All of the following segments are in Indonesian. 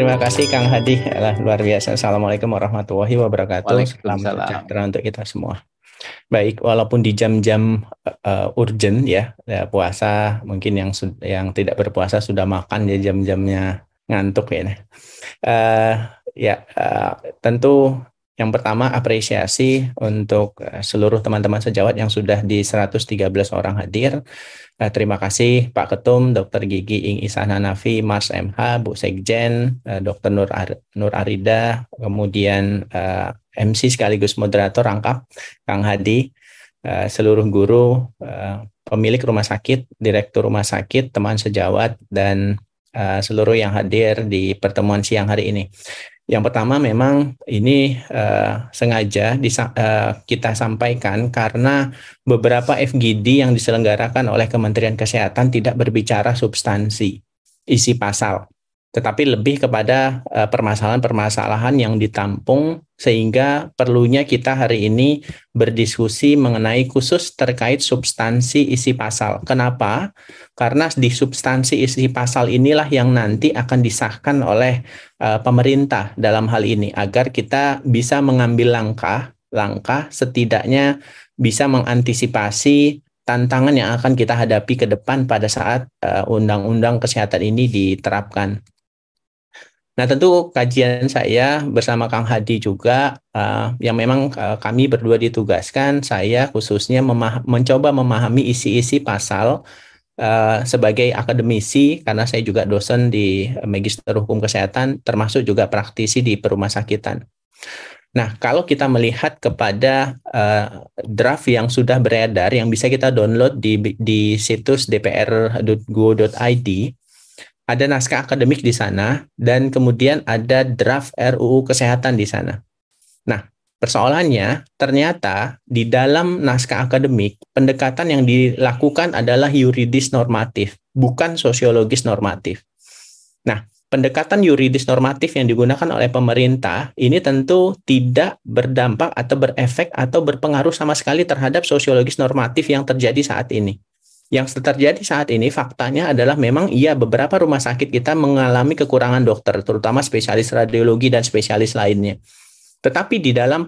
Terima kasih Kang Hadi. Alah, luar biasa. Assalamualaikum warahmatullahi wabarakatuh. Salam Waalaikumsalam. sejahtera untuk kita semua. Baik, walaupun di jam-jam urgent ya, puasa mungkin yang tidak berpuasa sudah makan ya jam-jamnya ngantuk ya. Eh, tentu yang pertama apresiasi untuk seluruh teman-teman sejawat yang sudah di 113 orang hadir. Terima kasih Pak Ketum, Dr. Gigi Ing Ihsan Hanafi, Mas MH, Bu Sekjen, Dr. Nur Arida, kemudian MC sekaligus moderator rangkap, Kang Hadi, seluruh guru, pemilik rumah sakit, direktur rumah sakit, teman sejawat, dan seluruh yang hadir di pertemuan siang hari ini. Yang pertama memang ini sengaja kita sampaikan karena beberapa FGD yang diselenggarakan oleh Kementerian Kesehatan tidak berbicara substansi isi pasal, tetapi lebih kepada permasalahan-permasalahan yang ditampung sehingga perlunya kita hari ini berdiskusi mengenai khusus terkait substansi isi pasal. Kenapa? Karena di substansi isi pasal inilah yang nanti akan disahkan oleh pemerintah dalam hal ini agar kita bisa mengambil langkah setidaknya bisa mengantisipasi tantangan yang akan kita hadapi ke depan pada saat undang-undang kesehatan ini diterapkan. Nah, tentu kajian saya bersama Kang Hadi juga yang memang kami berdua ditugaskan, saya khususnya mencoba memahami isi-isi pasal sebagai akademisi, karena saya juga dosen di Magister Hukum Kesehatan, termasuk juga praktisi di perumah sakitan. Nah, kalau kita melihat kepada draft yang sudah beredar, yang bisa kita download di situs dpr.go.id, ada naskah akademik di sana, dan kemudian ada draft RUU Kesehatan di sana. Nah, persoalannya ternyata di dalam naskah akademik, pendekatan yang dilakukan adalah yuridis normatif, bukan sosiologis normatif. Nah, pendekatan yuridis normatif yang digunakan oleh pemerintah ini tentu tidak berdampak atau berefek atau berpengaruh sama sekali terhadap sosiologis normatif yang terjadi saat ini. Yang terjadi saat ini faktanya adalah memang beberapa rumah sakit kita mengalami kekurangan dokter, terutama spesialis radiologi dan spesialis lainnya. Tetapi di dalam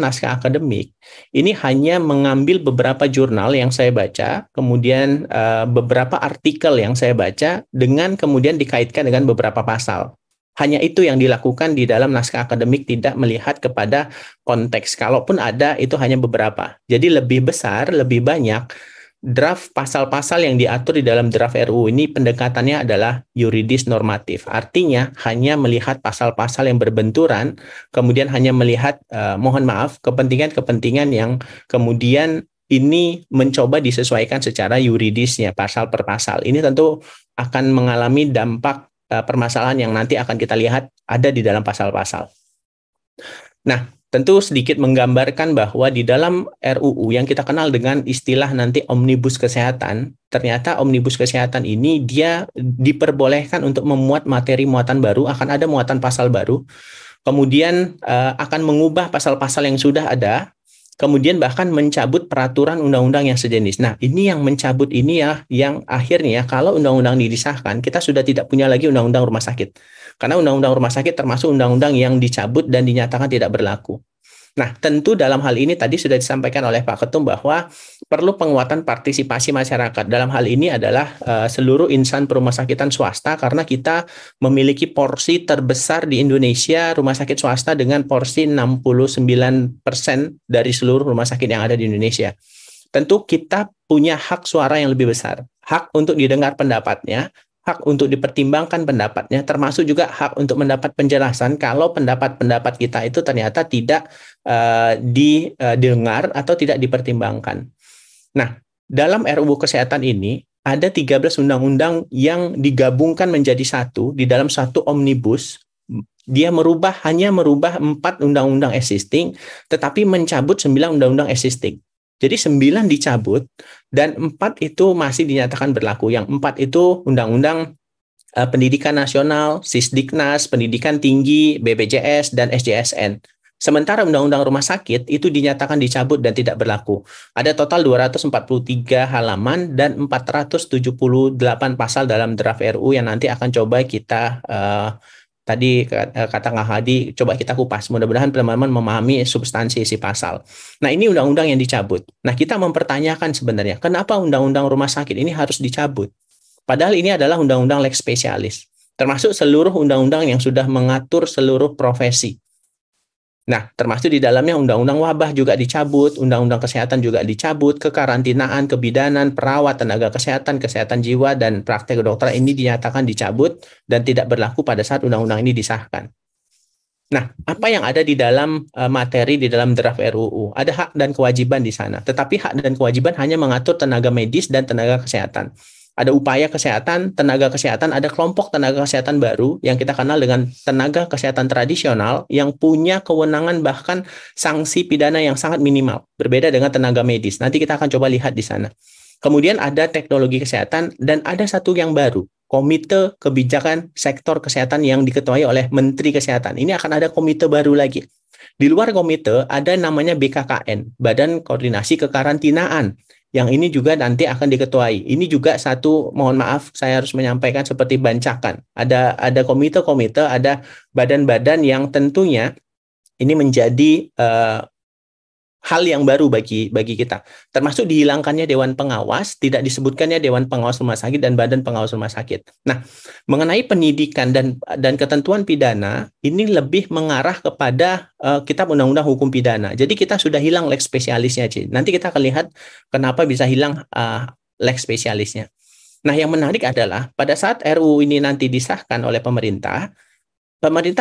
naskah akademik ini hanya mengambil beberapa jurnal yang saya baca, kemudian beberapa artikel yang saya baca dengan kemudian dikaitkan dengan beberapa pasal. Hanya itu yang dilakukan di dalam naskah akademik, tidak melihat kepada konteks. Kalaupun ada, itu hanya beberapa. Jadi lebih besar, lebih banyak draft pasal-pasal yang diatur di dalam draft RUU ini pendekatannya adalah yuridis normatif. Artinya hanya melihat pasal-pasal yang berbenturan, kemudian hanya melihat, mohon maaf, kepentingan-kepentingan yang kemudian ini mencoba disesuaikan secara yuridisnya pasal per pasal. Ini tentu akan mengalami dampak permasalahan yang nanti akan kita lihat ada di dalam pasal-pasal. Nah, tentu sedikit menggambarkan bahwa di dalam RUU yang kita kenal dengan istilah nanti omnibus kesehatan, ternyata omnibus kesehatan ini dia diperbolehkan untuk memuat materi muatan baru, akan ada muatan pasal baru, kemudian akan mengubah pasal-pasal yang sudah ada, kemudian bahkan mencabut peraturan undang-undang yang sejenis. Nah, ini yang mencabut ini ya, yang akhirnya kalau undang-undang ini disahkan, kita sudah tidak punya lagi undang-undang rumah sakit. Karena undang-undang rumah sakit termasuk undang-undang yang dicabut dan dinyatakan tidak berlaku. Nah, tentu dalam hal ini tadi sudah disampaikan oleh Pak Ketum bahwa perlu penguatan partisipasi masyarakat. Dalam hal ini adalah seluruh insan perumah sakitan swasta, karena kita memiliki porsi terbesar di Indonesia rumah sakit swasta dengan porsi 69% dari seluruh rumah sakit yang ada di Indonesia. Tentu kita punya hak suara yang lebih besar, hak untuk didengar pendapatnya, hak untuk dipertimbangkan pendapatnya, termasuk juga hak untuk mendapat penjelasan kalau pendapat-pendapat kita itu ternyata tidak didengar atau tidak dipertimbangkan. Nah, dalam RUU Kesehatan ini ada 13 undang-undang yang digabungkan menjadi satu di dalam satu omnibus. Dia hanya merubah 4 undang-undang existing, tetapi mencabut 9 undang-undang existing. Jadi 9 dicabut dan 4 itu masih dinyatakan berlaku. Yang 4 itu Undang-Undang Pendidikan Nasional, Sisdiknas, Pendidikan Tinggi, BPJS, dan SJSN. Sementara Undang-Undang Rumah Sakit itu dinyatakan dicabut dan tidak berlaku. Ada total 243 halaman dan 478 pasal dalam draft RUU yang nanti akan coba kita Tadi kata Kang Hadi, coba kita kupas. Mudah-mudahan teman-teman memahami substansi isi pasal. Nah, ini undang-undang yang dicabut. Nah, kita mempertanyakan sebenarnya, kenapa undang-undang rumah sakit ini harus dicabut? Padahal ini adalah undang-undang lex spesialis, termasuk seluruh undang-undang yang sudah mengatur seluruh profesi. Nah, termasuk di dalamnya undang-undang wabah juga dicabut, undang-undang kesehatan juga dicabut, kekarantinaan, kebidanan, perawat, tenaga kesehatan, kesehatan jiwa, dan praktek kedokteran ini dinyatakan dicabut dan tidak berlaku pada saat undang-undang ini disahkan. Nah, apa yang ada di dalam materi di dalam draft RUU? Ada hak dan kewajiban di sana. Tetapi hak dan kewajiban hanya mengatur tenaga medis dan tenaga kesehatan. Ada upaya kesehatan, tenaga kesehatan, ada kelompok tenaga kesehatan baru yang kita kenal dengan tenaga kesehatan tradisional yang punya kewenangan bahkan sanksi pidana yang sangat minimal. Berbeda dengan tenaga medis. Nanti kita akan coba lihat di sana. Kemudian ada teknologi kesehatan dan ada satu yang baru, Komite Kebijakan Sektor Kesehatan yang diketuai oleh Menteri Kesehatan. Ini akan ada komite baru lagi. Di luar komite ada namanya BKKN, Badan Koordinasi Kekarantinaan, yang ini juga nanti akan diketuai. Ini juga satu, mohon maaf saya harus menyampaikan seperti bancakan. Ada komite-komite, ada badan-badan yang tentunya ini menjadi hal yang baru bagi kita, termasuk dihilangkannya Dewan Pengawas, tidak disebutkannya Dewan Pengawas Rumah Sakit dan Badan Pengawas Rumah Sakit. Nah, mengenai penyidikan dan ketentuan pidana, ini lebih mengarah kepada Kitab Undang-Undang Hukum Pidana. Jadi kita sudah hilang lex spesialisnya, Ci. Nanti kita akan lihat kenapa bisa hilang lex spesialisnya. Nah, yang menarik adalah pada saat RUU ini nanti disahkan oleh pemerintah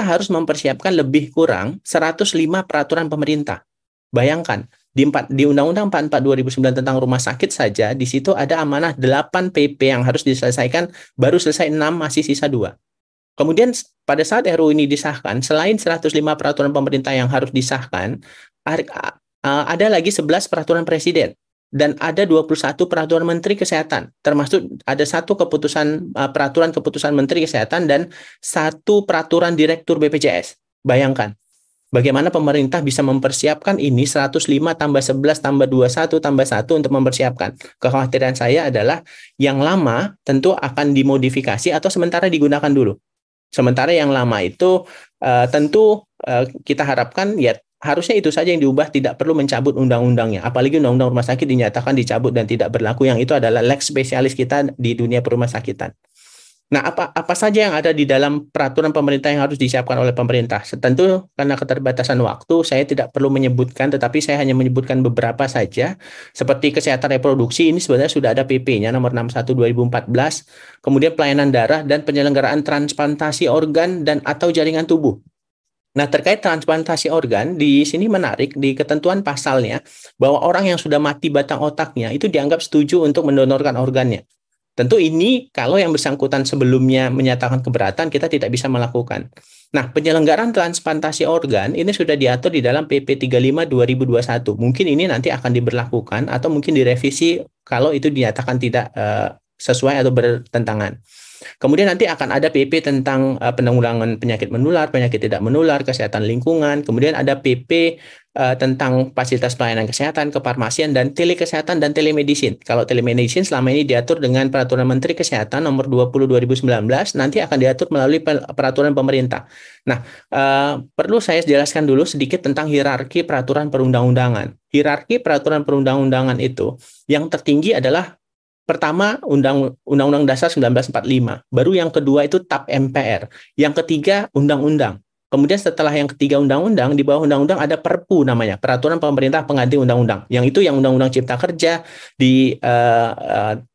harus mempersiapkan lebih kurang 105 peraturan pemerintah. Bayangkan, di Undang-Undang 44 2009 tentang rumah sakit saja, di situ ada amanah 8 PP yang harus diselesaikan, baru selesai 6, masih sisa 2. Kemudian pada saat RUU ini disahkan, selain 105 peraturan pemerintah yang harus disahkan, ada lagi 11 peraturan presiden dan ada 21 peraturan menteri kesehatan, termasuk ada satu peraturan keputusan menteri kesehatan dan satu peraturan direktur BPJS. Bayangkan. Bagaimana pemerintah bisa mempersiapkan ini 105 tambah 11 tambah 21 tambah 1 untuk mempersiapkan. Kekhawatiran saya adalah yang lama tentu akan dimodifikasi atau sementara digunakan dulu. Sementara yang lama itu tentu kita harapkan ya harusnya itu saja yang diubah, tidak perlu mencabut undang-undangnya. Apalagi undang-undang rumah sakit dinyatakan dicabut dan tidak berlaku, yang itu adalah lex spesialis kita di dunia perumah sakitan. Nah, apa saja yang ada di dalam peraturan pemerintah yang harus disiapkan oleh pemerintah? Tentu karena keterbatasan waktu, saya tidak perlu menyebutkan, tetapi saya hanya menyebutkan beberapa saja. Seperti kesehatan reproduksi, ini sebenarnya sudah ada PP-nya nomor 61 2014. Kemudian pelayanan darah dan penyelenggaraan transplantasi organ dan atau jaringan tubuh. Nah, terkait transplantasi organ, di sini menarik, di ketentuan pasalnya, bahwa orang yang sudah mati batang otaknya itu dianggap setuju untuk mendonorkan organnya. Tentu ini kalau yang bersangkutan sebelumnya menyatakan keberatan, kita tidak bisa melakukan. Nah, penyelenggaraan transplantasi organ ini sudah diatur di dalam PP 35 2021. Mungkin ini nanti akan diberlakukan atau mungkin direvisi kalau itu dinyatakan tidak sesuai atau bertentangan. Kemudian nanti akan ada PP tentang penanggulangan penyakit menular, penyakit tidak menular, kesehatan lingkungan. Kemudian ada PP tentang fasilitas pelayanan kesehatan, kefarmasian, dan telekesehatan dan telemedicine. Kalau telemedicine selama ini diatur dengan Peraturan Menteri Kesehatan nomor 20 2019, nanti akan diatur melalui peraturan pemerintah. Nah, perlu saya jelaskan dulu sedikit tentang hierarki peraturan perundang-undangan. Hierarki peraturan perundang-undangan itu yang tertinggi adalah pertama, Undang-Undang Dasar 1945. Baru yang kedua itu TAP MPR. Yang ketiga, Undang-Undang. Kemudian setelah yang ketiga undang-undang, di bawah undang-undang ada Perpu namanya, Peraturan Pemerintah Pengganti Undang-Undang. Yang itu yang Undang-Undang Cipta Kerja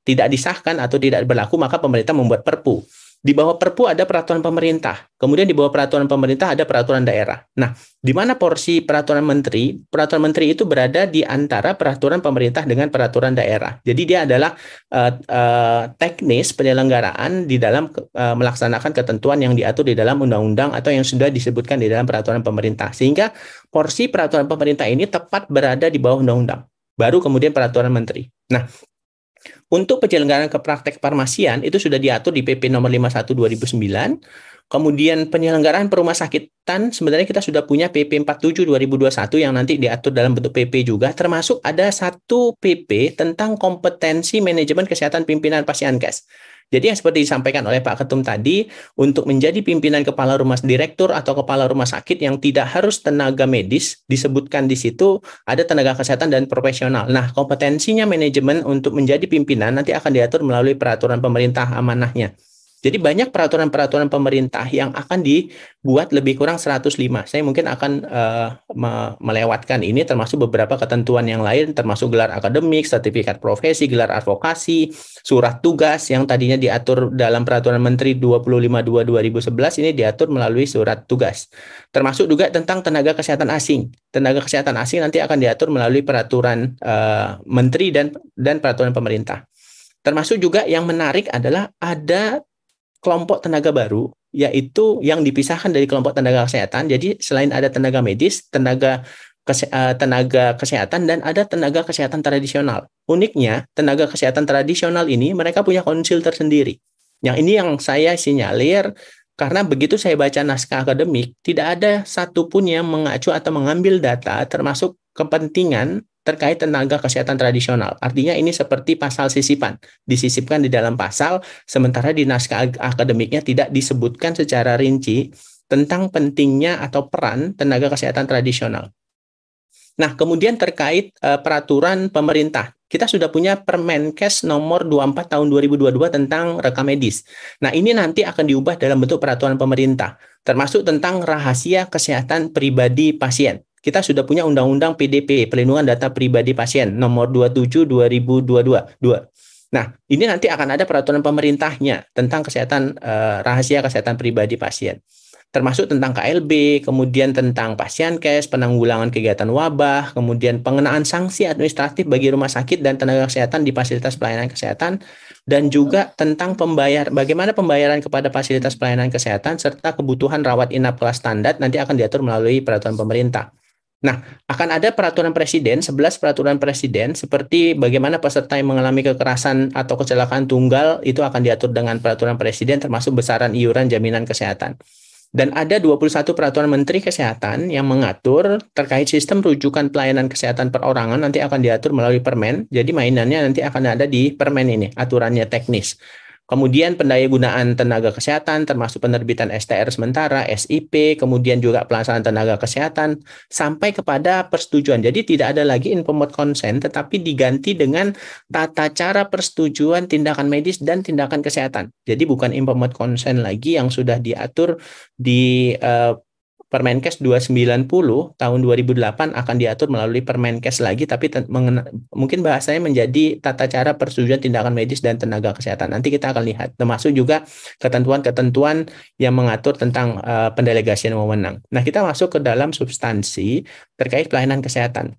tidak disahkan atau tidak berlaku, maka pemerintah membuat Perpu. Di bawah Perpu ada peraturan pemerintah. Kemudian di bawah peraturan pemerintah ada peraturan daerah. Nah, di mana porsi peraturan menteri? Peraturan menteri itu berada di antara peraturan pemerintah dengan peraturan daerah. Jadi dia adalah teknis penyelenggaraan di dalam melaksanakan ketentuan yang diatur di dalam undang-undang atau yang sudah disebutkan di dalam peraturan pemerintah. Sehingga porsi peraturan pemerintah ini tepat berada di bawah undang-undang. Baru kemudian peraturan menteri. Nah, untuk penyelenggaraan ke praktek farmasian itu sudah diatur di PP nomor 51 2009. Kemudian penyelenggaraan perumah sakitan sebenarnya kita sudah punya PP 47 2021 yang nanti diatur dalam bentuk PP juga, termasuk ada satu PP tentang kompetensi manajemen kesehatan pimpinan Pasienkes. Jadi yang seperti disampaikan oleh Pak Ketum tadi, untuk menjadi pimpinan kepala rumah direktur atau kepala rumah sakit yang tidak harus tenaga medis, disebutkan di situ ada tenaga kesehatan dan profesional. Nah, kompetensinya manajemen untuk menjadi pimpinan nanti akan diatur melalui peraturan pemerintah amanahnya. Jadi banyak peraturan-peraturan pemerintah yang akan dibuat lebih kurang 105. Saya mungkin akan melewatkan ini termasuk beberapa ketentuan yang lain termasuk gelar akademik, sertifikat profesi, gelar advokasi, surat tugas yang tadinya diatur dalam peraturan Menteri 252/2011 ini diatur melalui surat tugas. Termasuk juga tentang tenaga kesehatan asing. Tenaga kesehatan asing nanti akan diatur melalui peraturan Menteri dan peraturan pemerintah. Termasuk juga yang menarik adalah ada kelompok tenaga baru, yaitu yang dipisahkan dari kelompok tenaga kesehatan. Jadi selain ada tenaga medis, tenaga kesehatan, dan ada tenaga kesehatan tradisional. Uniknya, tenaga kesehatan tradisional ini mereka punya konsil tersendiri. Yang ini yang saya sinyalir, karena begitu saya baca naskah akademik, tidak ada satupun yang mengacu atau mengambil data termasuk kepentingan terkait tenaga kesehatan tradisional. Artinya ini seperti pasal sisipan, disisipkan di dalam pasal, sementara di naskah akademiknya tidak disebutkan secara rinci tentang pentingnya atau peran tenaga kesehatan tradisional. Nah, kemudian terkait peraturan pemerintah, kita sudah punya Permenkes nomor 24 tahun 2022 tentang rekam medis. Nah, ini nanti akan diubah dalam bentuk peraturan pemerintah, termasuk tentang rahasia kesehatan pribadi pasien. Kita sudah punya Undang-Undang PDP, Perlindungan Data Pribadi Pasien, nomor 27 2022. Nah, ini nanti akan ada peraturan pemerintahnya tentang kesehatan rahasia kesehatan pribadi pasien. Termasuk tentang KLB, kemudian tentang Pasienkes, penanggulangan kegiatan wabah, kemudian pengenaan sanksi administratif bagi rumah sakit dan tenaga kesehatan di fasilitas pelayanan kesehatan, dan juga tentang bagaimana pembayaran kepada fasilitas pelayanan kesehatan, serta kebutuhan rawat inap kelas standar nanti akan diatur melalui peraturan pemerintah. Nah, akan ada peraturan presiden, 11 peraturan presiden, seperti bagaimana peserta yang mengalami kekerasan atau kecelakaan tunggal, itu akan diatur dengan peraturan presiden, termasuk besaran iuran jaminan kesehatan. Dan ada 21 peraturan Menteri Kesehatan yang mengatur terkait sistem rujukan pelayanan kesehatan perorangan nanti akan diatur melalui Permen. Jadi mainannya nanti akan ada di Permen ini, aturannya teknis. Kemudian pendayagunaan tenaga kesehatan termasuk penerbitan STR sementara, SIP, kemudian juga pelaksanaan tenaga kesehatan sampai kepada persetujuan. Jadi tidak ada lagi informed consent tetapi diganti dengan tata cara persetujuan tindakan medis dan tindakan kesehatan. Jadi bukan informed consent lagi yang sudah diatur di Permenkes 290 tahun 2008 akan diatur melalui Permenkes lagi, tapi mungkin bahasanya menjadi tata cara persetujuan tindakan medis dan tenaga kesehatan. Nanti kita akan lihat, termasuk juga ketentuan-ketentuan yang mengatur tentang pendelegasian wewenang. Nah, kita masuk ke dalam substansi terkait pelayanan kesehatan.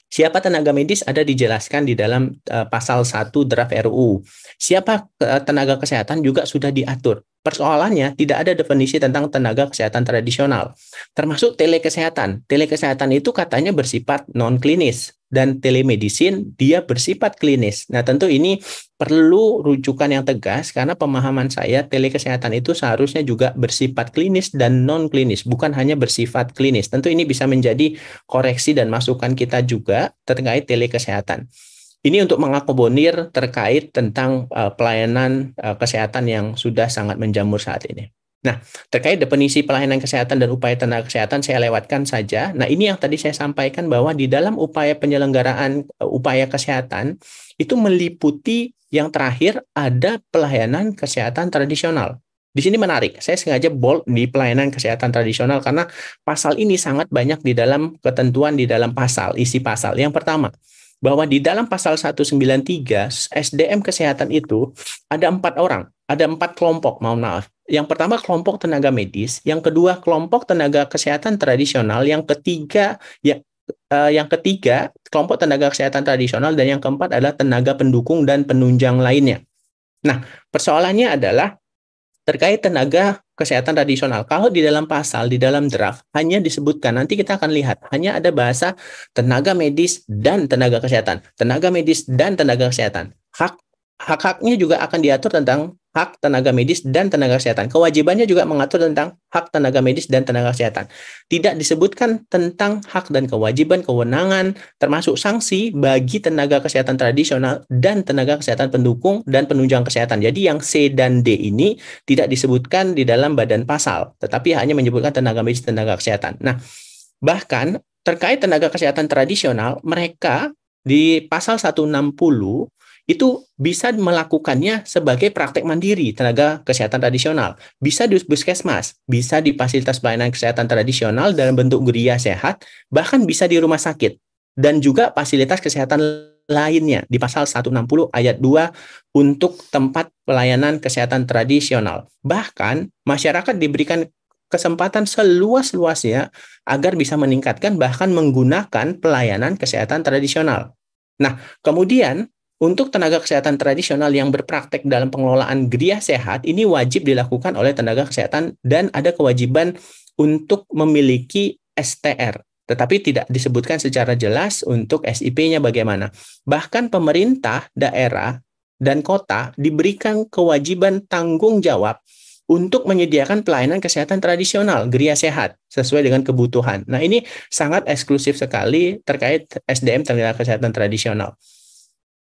Siapa tenaga medis ada dijelaskan di dalam pasal 1 draft RUU. Siapa tenaga kesehatan juga sudah diatur. Persoalannya tidak ada definisi tentang tenaga kesehatan tradisional, termasuk telekesehatan. Telekesehatan itu katanya bersifat non-klinis, dan telemedicine dia bersifat klinis. Nah, tentu ini perlu rujukan yang tegas karena pemahaman saya telekesehatan itu seharusnya juga bersifat klinis dan non-klinis, bukan hanya bersifat klinis. Tentu ini bisa menjadi koreksi dan masukan kita juga terkait telekesehatan. Ini untuk mengakomodir terkait tentang pelayanan kesehatan yang sudah sangat menjamur saat ini. Nah, terkait definisi pelayanan kesehatan dan upaya tenaga kesehatan saya lewatkan saja. Nah, ini yang tadi saya sampaikan bahwa di dalam upaya penyelenggaraan upaya kesehatan itu meliputi yang terakhir ada pelayanan kesehatan tradisional. Di sini menarik, saya sengaja bold di pelayanan kesehatan tradisional karena pasal ini sangat banyak di dalam ketentuan di dalam pasal, isi pasal. Yang pertama, bahwa di dalam pasal 193 SDM kesehatan itu ada 4 orang, ada 4 kelompok, mohon maaf. Yang pertama kelompok tenaga medis, yang kedua kelompok tenaga kesehatan tradisional, yang ketiga kelompok tenaga kesehatan tradisional, dan yang keempat adalah tenaga pendukung dan penunjang lainnya. Nah, persoalannya adalah terkait tenaga kesehatan tradisional. Kalau di dalam pasal, di dalam draft, hanya disebutkan, nanti kita akan lihat, hanya ada bahasa tenaga medis dan tenaga kesehatan. Tenaga medis dan tenaga kesehatan. Hak hak-haknya juga akan diatur tentang hak tenaga medis dan tenaga kesehatan. Kewajibannya juga mengatur tentang hak tenaga medis dan tenaga kesehatan. Tidak disebutkan tentang hak dan kewajiban, kewenangan, termasuk sanksi bagi tenaga kesehatan tradisional dan tenaga kesehatan pendukung dan penunjang kesehatan. Jadi yang C dan D ini tidak disebutkan di dalam badan pasal, tetapi hanya menyebutkan tenaga medis dan tenaga kesehatan. Nah, bahkan terkait tenaga kesehatan tradisional, mereka di pasal 160 itu bisa melakukannya sebagai praktek mandiri tenaga kesehatan tradisional. Bisa di puskesmas, bisa di fasilitas pelayanan kesehatan tradisional dalam bentuk geria sehat, bahkan bisa di rumah sakit. Dan juga fasilitas kesehatan lainnya di pasal 160 ayat 2 untuk tempat pelayanan kesehatan tradisional. Bahkan masyarakat diberikan kesempatan seluas-luasnya agar bisa meningkatkan bahkan menggunakan pelayanan kesehatan tradisional. Nah, kemudian untuk tenaga kesehatan tradisional yang berpraktek dalam pengelolaan geria sehat, ini wajib dilakukan oleh tenaga kesehatan dan ada kewajiban untuk memiliki STR. Tetapi tidak disebutkan secara jelas untuk SIP-nya bagaimana. Bahkan pemerintah, daerah, dan kota diberikan kewajiban tanggung jawab untuk menyediakan pelayanan kesehatan tradisional, geria sehat, sesuai dengan kebutuhan. Nah, ini sangat eksklusif sekali terkait SDM tenaga kesehatan tradisional.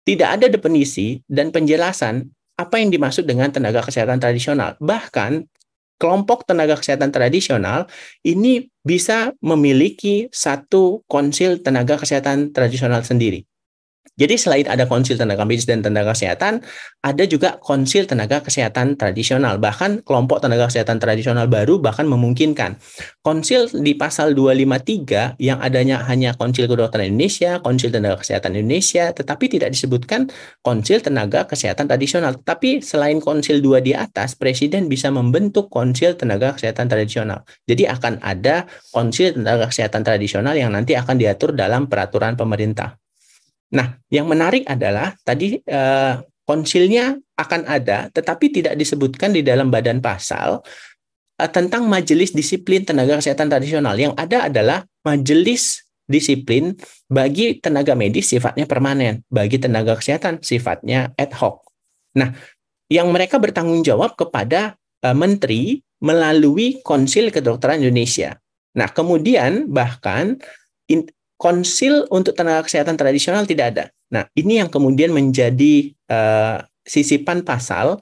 Tidak ada definisi dan penjelasan apa yang dimaksud dengan tenaga kesehatan tradisional. Bahkan, kelompok tenaga kesehatan tradisional ini bisa memiliki satu konsil tenaga kesehatan tradisional sendiri. Jadi selain ada konsil tenaga medis dan tenaga kesehatan, ada juga konsil tenaga kesehatan tradisional. Bahkan kelompok tenaga kesehatan tradisional baru bahkan memungkinkan. Konsil di pasal 253 yang adanya hanya Konsil Kedokteran Indonesia, Konsil Tenaga Kesehatan Indonesia, tetapi tidak disebutkan konsil tenaga kesehatan tradisional. Tapi selain konsil 2 di atas, Presiden bisa membentuk konsil tenaga kesehatan tradisional. Jadi akan ada konsil tenaga kesehatan tradisional yang nanti akan diatur dalam peraturan pemerintah. Nah, yang menarik adalah tadi konsilnya akan ada, tetapi tidak disebutkan di dalam badan pasal tentang majelis disiplin tenaga kesehatan tradisional. Yang ada adalah majelis disiplin bagi tenaga medis sifatnya permanen, bagi tenaga kesehatan sifatnya ad hoc. Nah, yang mereka bertanggung jawab kepada menteri melalui Konsil Kedokteran Indonesia. Nah, kemudian bahkan konsil untuk tenaga kesehatan tradisional tidak ada. Nah, ini yang kemudian menjadi sisipan pasal,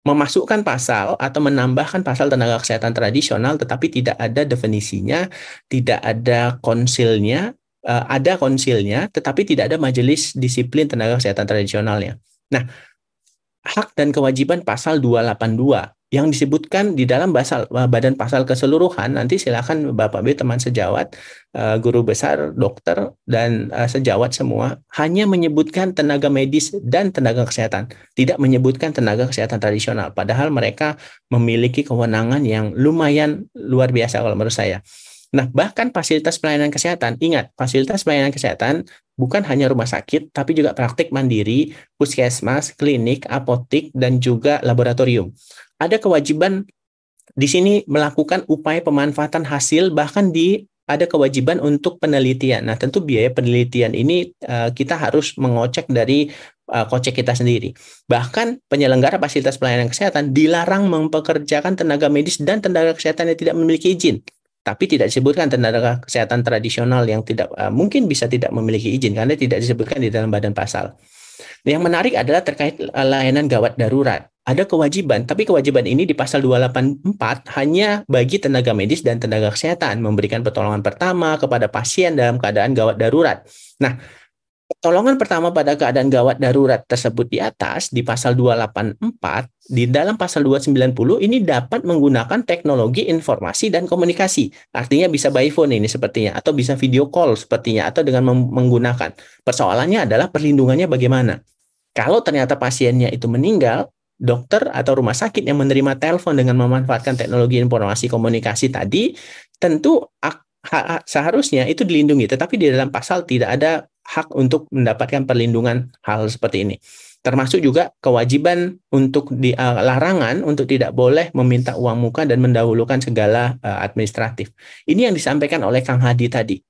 memasukkan pasal atau menambahkan pasal tenaga kesehatan tradisional, tetapi tidak ada definisinya, tidak ada konsilnya, ada konsilnya, tetapi tidak ada majelis disiplin tenaga kesehatan tradisionalnya. Nah, hak dan kewajiban pasal 282 yang disebutkan di dalam badan pasal keseluruhan, nanti silakan Bapak B teman sejawat, guru besar, dokter, dan sejawat semua, hanya menyebutkan tenaga medis dan tenaga kesehatan, tidak menyebutkan tenaga kesehatan tradisional, padahal mereka memiliki kewenangan yang lumayan luar biasa kalau menurut saya. Nah, bahkan fasilitas pelayanan kesehatan, ingat, fasilitas pelayanan kesehatan bukan hanya rumah sakit, tapi juga praktik mandiri, puskesmas, klinik, apotik, dan juga laboratorium. Ada kewajiban di sini melakukan upaya pemanfaatan hasil, bahkan ada kewajiban untuk penelitian. Nah, tentu biaya penelitian ini kita harus mengocek dari kocek kita sendiri. Bahkan penyelenggara fasilitas pelayanan kesehatan dilarang mempekerjakan tenaga medis dan tenaga kesehatan yang tidak memiliki izin. Tapi tidak disebutkan tenaga kesehatan tradisional yang tidak mungkin bisa tidak memiliki izin karena tidak disebutkan di dalam badan pasal. Yang menarik adalah terkait layanan gawat darurat. Ada kewajiban, tapi kewajiban ini di pasal 284 hanya bagi tenaga medis dan tenaga kesehatan memberikan pertolongan pertama kepada pasien dalam keadaan gawat darurat. Nah, pertolongan pertama pada keadaan gawat darurat tersebut di atas, di pasal 284, di dalam pasal 290, ini dapat menggunakan teknologi informasi dan komunikasi. Artinya bisa by phone ini sepertinya, atau bisa video call sepertinya, atau dengan menggunakan. Persoalannya adalah perlindungannya bagaimana. Kalau ternyata pasiennya itu meninggal, dokter atau rumah sakit yang menerima telepon dengan memanfaatkan teknologi informasi komunikasi tadi, tentu seharusnya itu dilindungi. Tetapi di dalam pasal tidak ada hak untuk mendapatkan perlindungan hal seperti ini. Termasuk juga kewajiban untuk larangan untuk tidak boleh meminta uang muka dan mendahulukan segala administratif. Ini yang disampaikan oleh Kang Hadi tadi.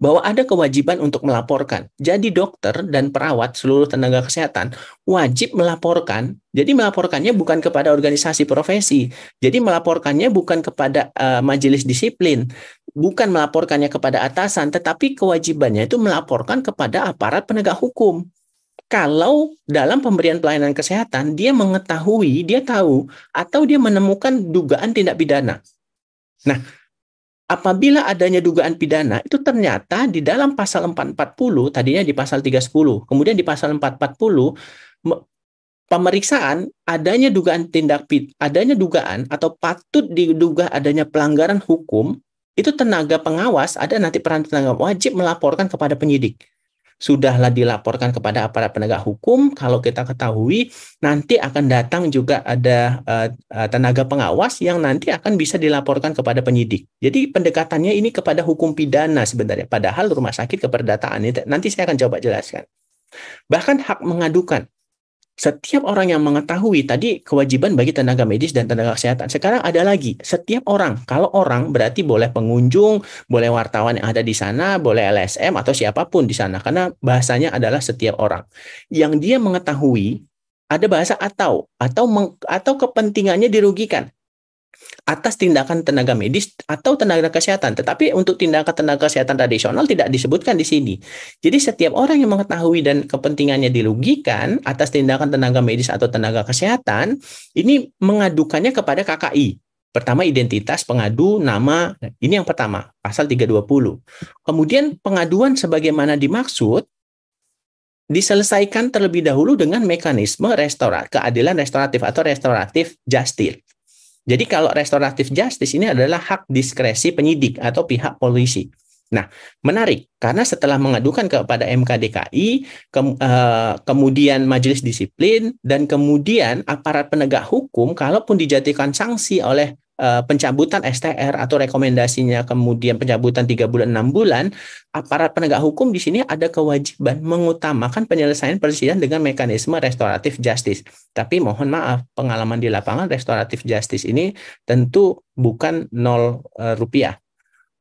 bahwa ada kewajiban untuk melaporkan. Jadi dokter dan perawat, seluruh tenaga kesehatan wajib melaporkan. Jadi melaporkannya bukan kepada organisasi profesi. Jadi melaporkannya bukan kepada majelis disiplin, bukan melaporkannya kepada atasan, tetapi kewajibannya itu melaporkan kepada aparat penegak hukum. Kalau dalam pemberian pelayanan kesehatan dia mengetahui, dia tahu atau dia menemukan dugaan tindak pidana. Nah, apabila adanya dugaan pidana, itu ternyata di dalam pasal 440, tadinya di pasal 310, kemudian di pasal 440, pemeriksaan adanya dugaan atau patut diduga adanya pelanggaran hukum, itu tenaga pengawas, ada nanti peran tenaga wajib melaporkan kepada penyidik. Sudahlah dilaporkan kepada aparat penegak hukum, kalau kita ketahui nanti akan datang juga ada tenaga pengawas yang nanti akan bisa dilaporkan kepada penyidik. Jadi pendekatannya ini kepada hukum pidana sebenarnya, padahal rumah sakit keperdataan ini nanti saya akan coba jelaskan. Bahkan hak mengadukan. Setiap orang yang mengetahui, tadi kewajiban bagi tenaga medis dan tenaga kesehatan. Sekarang ada lagi, setiap orang. Kalau orang berarti boleh pengunjung, boleh wartawan yang ada di sana, boleh LSM atau siapapun di sana. Karena bahasanya adalah setiap orang. Yang dia mengetahui, ada bahasa atau kepentingannya dirugikan atas tindakan tenaga medis atau tenaga kesehatan. Tetapi untuk tindakan tenaga kesehatan tradisional tidak disebutkan di sini. Jadi setiap orang yang mengetahui dan kepentingannya dirugikan atas tindakan tenaga medis atau tenaga kesehatan, ini mengadukannya kepada KKI. Pertama, identitas pengadu, nama, ini yang pertama, pasal 320. Kemudian pengaduan sebagaimana dimaksud, diselesaikan terlebih dahulu dengan mekanisme keadilan restoratif atau restoratif justice. Jadi kalau restoratif justice ini adalah hak diskresi penyidik atau pihak polisi. Nah, menarik karena setelah mengadukan kepada MK/DKI, kemudian majelis disiplin, dan kemudian aparat penegak hukum, kalaupun dijatuhkan sanksi oleh pencabutan STR atau rekomendasinya, kemudian pencabutan 3 bulan 6 bulan, aparat penegak hukum di sini ada kewajiban mengutamakan penyelesaian persidangan dengan mekanisme restoratif justice. Tapi mohon maaf, pengalaman di lapangan restoratif justice ini tentu bukan 0 rupiah.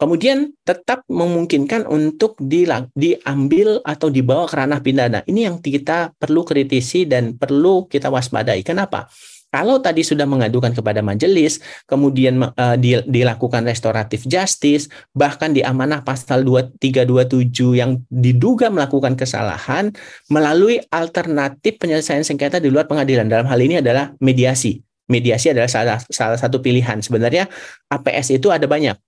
Kemudian tetap memungkinkan untuk diambil atau dibawa ke ranah pidana. Ini yang kita perlu kritisi dan perlu kita waspadai. Kenapa? Kalau tadi sudah mengadukan kepada majelis, kemudian dilakukan restoratif justice, bahkan diamanah pasal 327 yang diduga melakukan kesalahan melalui alternatif penyelesaian sengketa di luar pengadilan. Dalam hal ini adalah mediasi. Mediasi adalah salah satu pilihan. Sebenarnya APS itu ada banyak.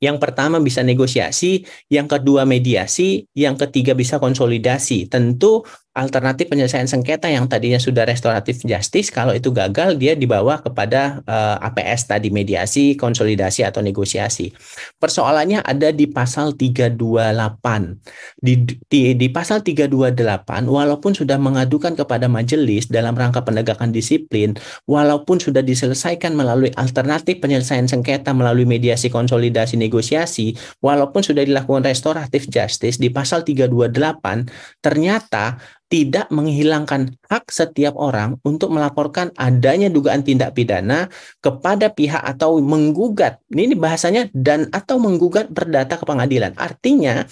Yang pertama bisa negosiasi, yang kedua mediasi, yang ketiga bisa konsolidasi. Tentu alternatif penyelesaian sengketa yang tadinya sudah restoratif justice, kalau itu gagal dia dibawa kepada APS tadi, mediasi, konsolidasi atau negosiasi. Persoalannya ada di pasal 328. Di pasal 328, walaupun sudah mengadukan kepada majelis dalam rangka penegakan disiplin, walaupun sudah diselesaikan melalui alternatif penyelesaian sengketa melalui mediasi, konsolidasi, negosiasi, walaupun sudah dilakukan restoratif justice, di pasal 328 ternyata tidak menghilangkan hak setiap orang untuk melaporkan adanya dugaan tindak pidana kepada pihak atau menggugat. Ini bahasanya dan atau menggugat perdata ke pengadilan. Artinya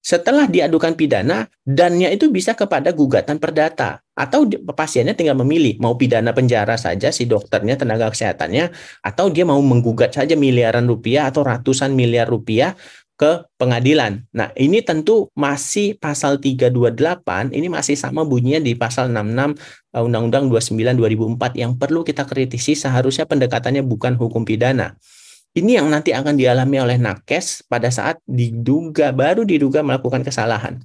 setelah diadukan pidana, dannya itu bisa kepada gugatan perdata. Atau pasiennya tinggal memilih, mau pidana penjara saja si dokternya, tenaga kesehatannya, atau dia mau menggugat saja miliaran rupiah atau ratusan miliar rupiah ke pengadilan. Nah, ini tentu masih pasal 328, ini masih sama bunyinya di pasal 66 Undang-Undang 29 2004 yang perlu kita kritisi. Seharusnya pendekatannya bukan hukum pidana. Ini yang nanti akan dialami oleh nakes pada saat baru diduga melakukan kesalahan.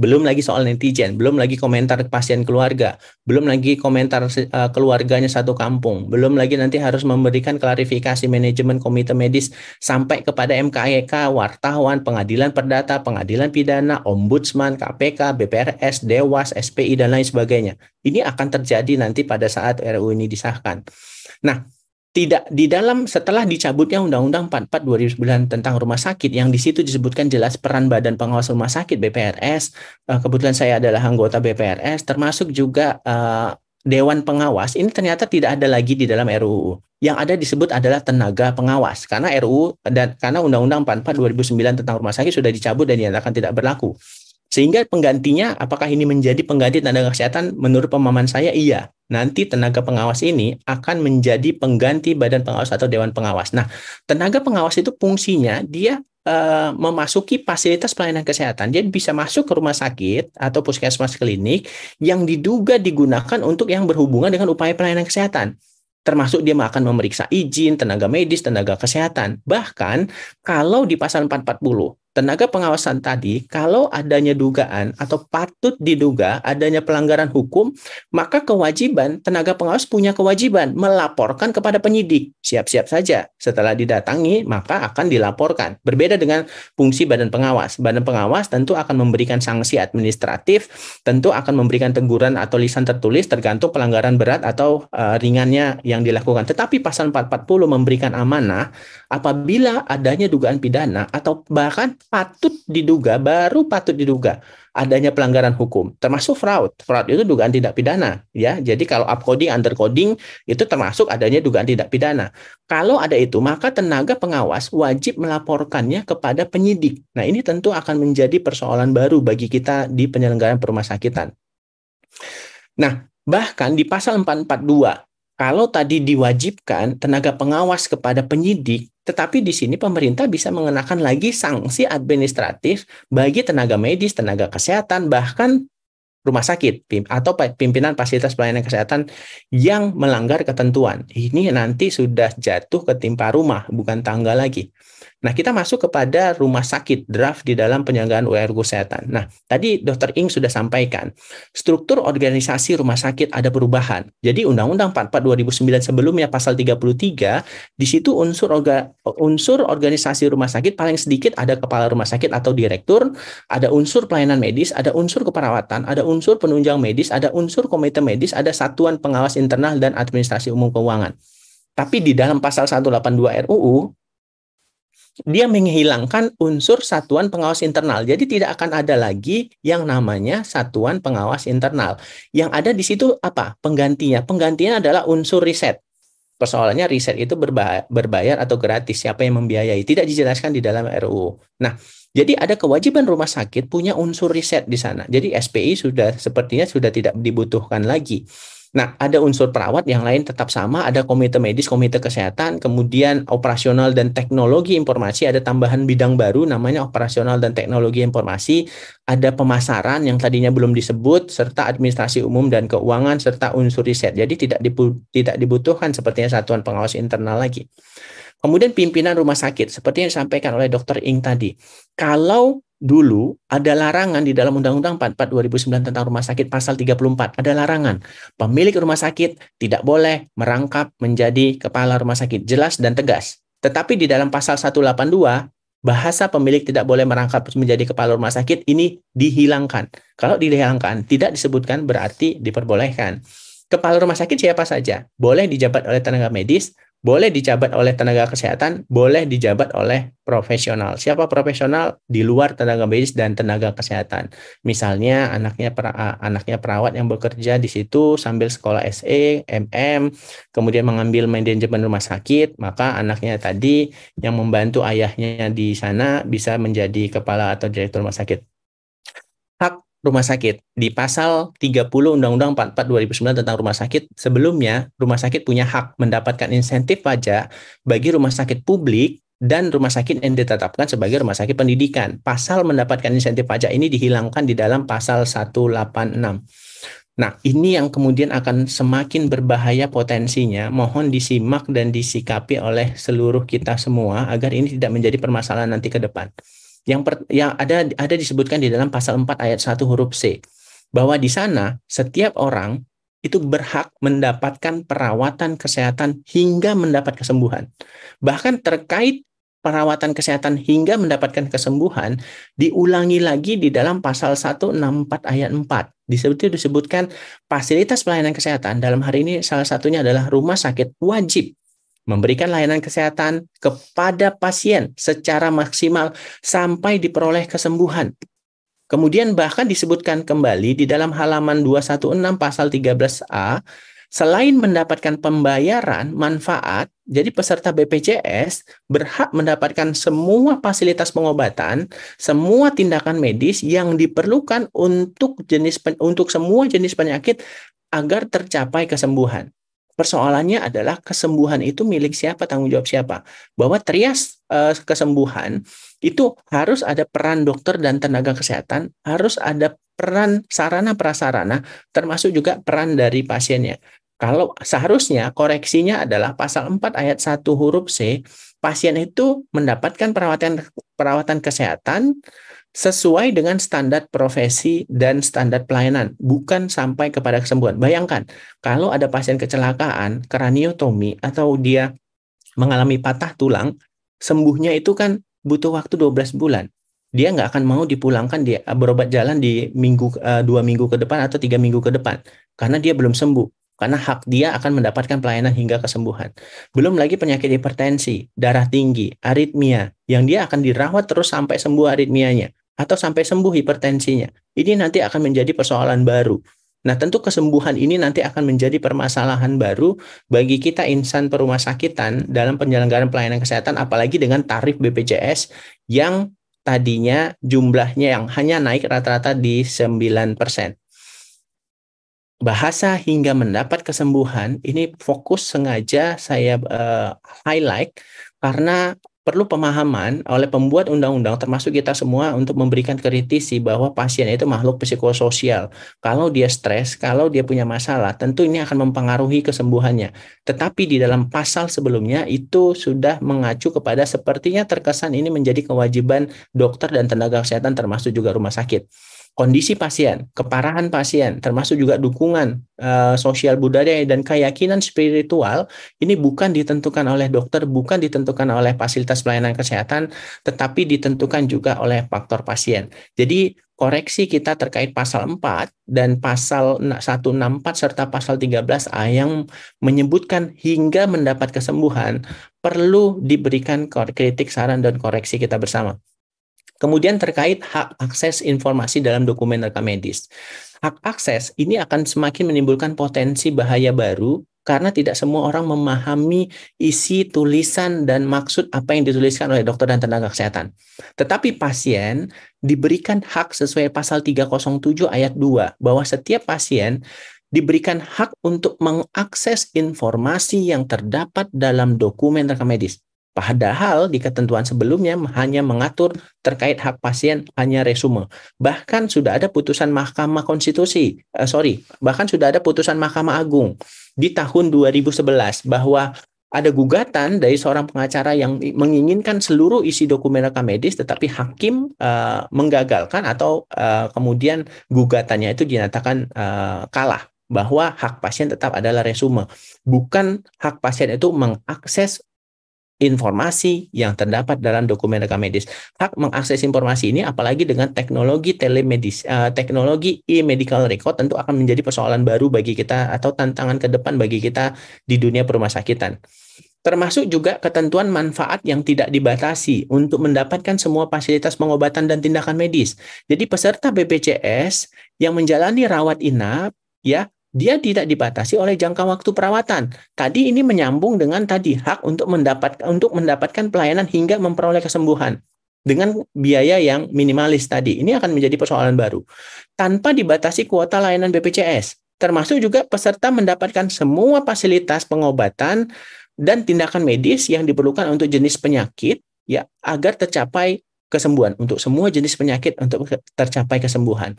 Belum lagi soal netizen, belum lagi komentar pasien keluarga, belum lagi komentar keluarganya satu kampung, belum lagi nanti harus memberikan klarifikasi manajemen komite medis sampai kepada MKEK, wartawan, pengadilan perdata, pengadilan pidana, ombudsman, KPK, BPRS, Dewas, SPI, dan lain sebagainya. Ini akan terjadi nanti pada saat RUU ini disahkan. Nah, tidak di dalam setelah dicabutnya Undang-Undang 44 2009 tentang rumah sakit yang di situ disebutkan jelas peran Badan Pengawas Rumah Sakit BPRS. Kebetulan saya adalah anggota BPRS, termasuk juga Dewan Pengawas ini ternyata tidak ada lagi di dalam RUU. Yang ada disebut adalah tenaga pengawas karena RUU dan karena Undang-Undang 44 2009 tentang rumah sakit sudah dicabut dan dinyatakan tidak berlaku. Sehingga penggantinya, apakah ini menjadi pengganti tenaga kesehatan? Menurut pemahaman saya, iya. Nanti tenaga pengawas ini akan menjadi pengganti badan pengawas atau dewan pengawas. Nah, tenaga pengawas itu fungsinya dia memasuki fasilitas pelayanan kesehatan. Dia bisa masuk ke rumah sakit atau puskesmas klinik yang diduga digunakan untuk yang berhubungan dengan upaya pelayanan kesehatan. Termasuk dia akan memeriksa izin, tenaga medis, tenaga kesehatan. Bahkan kalau di pasal 440, tenaga pengawasan tadi, kalau adanya dugaan atau patut diduga adanya pelanggaran hukum, maka kewajiban tenaga pengawas punya kewajiban melaporkan kepada penyidik. Siap-siap saja. Setelah didatangi, maka akan dilaporkan. Berbeda dengan fungsi badan pengawas. Badan pengawas tentu akan memberikan sanksi administratif, tentu akan memberikan teguran atau lisan tertulis tergantung pelanggaran berat atau ringannya yang dilakukan. Tetapi pasal 440 memberikan amanah apabila adanya dugaan pidana atau bahkan baru patut diduga adanya pelanggaran hukum, termasuk fraud. Fraud itu dugaan tidak pidana, ya. Jadi kalau upcoding, undercoding itu termasuk adanya dugaan tidak pidana. Kalau ada itu, maka tenaga pengawas wajib melaporkannya kepada penyidik. Nah, ini tentu akan menjadi persoalan baru bagi kita di penyelenggaraan perumahsakitan. Nah, bahkan di pasal 442, kalau tadi diwajibkan tenaga pengawas kepada penyidik, tetapi di sini pemerintah bisa mengenakan lagi sanksi administratif bagi tenaga medis, tenaga kesehatan, bahkan rumah sakit atau pimpinan fasilitas pelayanan kesehatan yang melanggar ketentuan. Ini nanti sudah jatuh ke timpa rumah, bukan tangga lagi. Nah, kita masuk kepada rumah sakit, draft di dalam penyelenggaraan URU kesehatan. Nah, tadi Dr. Ing sudah sampaikan, struktur organisasi rumah sakit ada perubahan. Jadi Undang-Undang 44 2009 sebelumnya pasal 33, di situ unsur organisasi rumah sakit paling sedikit ada kepala rumah sakit atau direktur, ada unsur pelayanan medis, ada unsur keperawatan, ada unsur penunjang medis, ada unsur komite medis, ada satuan pengawas internal dan administrasi umum keuangan. Tapi di dalam pasal 182 RUU, dia menghilangkan unsur satuan pengawas internal. Jadi tidak akan ada lagi yang namanya satuan pengawas internal. Yang ada di situ apa? Penggantinya. Penggantinya adalah unsur riset. Persoalannya riset itu berbayar atau gratis. Siapa yang membiayai? Tidak dijelaskan di dalam RUU. Nah, jadi ada kewajiban rumah sakit punya unsur riset di sana. Jadi SPI sepertinya sudah tidak dibutuhkan lagi. Nah, ada unsur perawat yang lain tetap sama, ada komite medis, komite kesehatan, kemudian operasional dan teknologi informasi, ada tambahan bidang baru namanya operasional dan teknologi informasi, ada pemasaran yang tadinya belum disebut, serta administrasi umum dan keuangan, serta unsur riset. Jadi tidak dibutuhkan sepertinya satuan pengawas internal lagi. Kemudian pimpinan rumah sakit, seperti yang disampaikan oleh Dr. Ing tadi. Kalau dulu ada larangan di dalam Undang-Undang 44 2009 tentang rumah sakit pasal 34, ada larangan. Pemilik rumah sakit tidak boleh merangkap menjadi kepala rumah sakit, jelas dan tegas. Tetapi di dalam pasal 182, bahasa pemilik tidak boleh merangkap menjadi kepala rumah sakit ini dihilangkan. Kalau dihilangkan, tidak disebutkan berarti diperbolehkan. Kepala rumah sakit siapa saja? Boleh dijabat oleh tenaga medis, boleh dijabat oleh tenaga kesehatan, boleh dijabat oleh profesional. Siapa profesional? Di luar tenaga medis dan tenaga kesehatan. Misalnya anaknya perawat yang bekerja di situ sambil sekolah SE, MM, kemudian mengambil manajemen rumah sakit, maka anaknya tadi yang membantu ayahnya di sana bisa menjadi kepala atau direktur rumah sakit. Hak rumah sakit. Di pasal 30 Undang-Undang 44 2009 tentang rumah sakit, sebelumnya rumah sakit punya hak mendapatkan insentif pajak bagi rumah sakit publik dan rumah sakit yang ditetapkan sebagai rumah sakit pendidikan. Pasal mendapatkan insentif pajak ini dihilangkan di dalam pasal 186. Nah, ini yang kemudian akan semakin berbahaya potensinya. Mohon disimak dan disikapi oleh seluruh kita semua agar ini tidak menjadi permasalahan nanti ke depan. Yang ada disebutkan di dalam pasal 4 ayat 1 huruf C, bahwa di sana setiap orang itu berhak mendapatkan perawatan kesehatan hingga mendapat kesembuhan. Bahkan terkait perawatan kesehatan hingga mendapatkan kesembuhan diulangi lagi di dalam pasal 164 ayat 4. Disebutkan fasilitas pelayanan kesehatan, dalam hari ini salah satunya adalah rumah sakit wajib memberikan layanan kesehatan kepada pasien secara maksimal sampai diperoleh kesembuhan. Kemudian bahkan disebutkan kembali di dalam halaman 216 pasal 13A, selain mendapatkan pembayaran manfaat, jadi peserta BPJS berhak mendapatkan semua fasilitas pengobatan, semua tindakan medis yang diperlukan untuk semua jenis penyakit agar tercapai kesembuhan. Persoalannya adalah kesembuhan itu milik siapa, tanggung jawab siapa. Bahwa trias kesembuhan itu harus ada peran dokter dan tenaga kesehatan, harus ada peran sarana prasarana, termasuk juga peran dari pasiennya. Kalau seharusnya koreksinya adalah pasal 4 ayat 1 huruf C, pasien itu mendapatkan perawatan perawatan kesehatan sesuai dengan standar profesi dan standar pelayanan, bukan sampai kepada kesembuhan. Bayangkan, kalau ada pasien kecelakaan, kraniotomi, atau dia mengalami patah tulang, sembuhnya itu kan butuh waktu 12 bulan. Dia nggak akan mau dipulangkan, dia berobat jalan di 2 minggu ke depan atau 3 minggu ke depan, karena dia belum sembuh. Karena hak dia akan mendapatkan pelayanan hingga kesembuhan. Belum lagi penyakit hipertensi, darah tinggi, aritmia, yang dia akan dirawat terus sampai sembuh aritmianya, atau sampai sembuh hipertensinya. Ini nanti akan menjadi persoalan baru. Nah, tentu kesembuhan ini nanti akan menjadi permasalahan baru bagi kita insan perumah sakitan dalam penyelenggaraan pelayanan kesehatan, apalagi dengan tarif BPJS yang tadinya jumlahnya yang hanya naik rata-rata di 9%. Bahasa hingga mendapat kesembuhan, ini fokus sengaja saya highlight karena perlu pemahaman oleh pembuat undang-undang termasuk kita semua untuk memberikan kritisi bahwa pasien itu makhluk psikososial. Kalau dia stres, kalau dia punya masalah, tentu ini akan mempengaruhi kesembuhannya. Tetapi di dalam pasal sebelumnya itu sudah mengacu kepada sepertinya terkesan ini menjadi kewajiban dokter dan tenaga kesehatan termasuk juga rumah sakit. Kondisi pasien, keparahan pasien, termasuk juga dukungan sosial budaya dan keyakinan spiritual, ini bukan ditentukan oleh dokter, bukan ditentukan oleh fasilitas pelayanan kesehatan, tetapi ditentukan juga oleh faktor pasien. Jadi koreksi kita terkait pasal 4 dan pasal 164 serta pasal 13A yang menyebutkan hingga mendapat kesembuhan perlu diberikan kritik, saran, dan koreksi kita bersama. Kemudian terkait hak akses informasi dalam dokumen rekam medis. Hak akses ini akan semakin menimbulkan potensi bahaya baru karena tidak semua orang memahami isi tulisan dan maksud apa yang dituliskan oleh dokter dan tenaga kesehatan. Tetapi pasien diberikan hak sesuai pasal 307 ayat 2 bahwa setiap pasien diberikan hak untuk mengakses informasi yang terdapat dalam dokumen rekam medis. Padahal di ketentuan sebelumnya hanya mengatur terkait hak pasien hanya resume. Bahkan sudah ada putusan Mahkamah Konstitusi, bahkan sudah ada putusan Mahkamah Agung di tahun 2011 bahwa ada gugatan dari seorang pengacara yang menginginkan seluruh isi dokumen rekam medis, tetapi hakim menggagalkan atau kemudian gugatannya itu dinyatakan kalah bahwa hak pasien tetap adalah resume. Bukan hak pasien itu mengakses informasi yang terdapat dalam dokumen rekam medis. Hak mengakses informasi ini apalagi dengan teknologi telemedis, teknologi e-medical record tentu akan menjadi persoalan baru bagi kita atau tantangan ke depan bagi kita di dunia perumah sakitan. Termasuk juga ketentuan manfaat yang tidak dibatasi untuk mendapatkan semua fasilitas pengobatan dan tindakan medis. Jadi peserta BPJS yang menjalani rawat inap, ya, dia tidak dibatasi oleh jangka waktu perawatan. Tadi ini menyambung dengan tadi hak untuk mendapatkan pelayanan hingga memperoleh kesembuhan dengan biaya yang minimalis tadi. Ini akan menjadi persoalan baru. Tanpa dibatasi kuota layanan BPJS, termasuk juga peserta mendapatkan semua fasilitas pengobatan dan tindakan medis yang diperlukan untuk jenis penyakit ya agar tercapai kesembuhan untuk semua jenis penyakit untuk tercapai kesembuhan.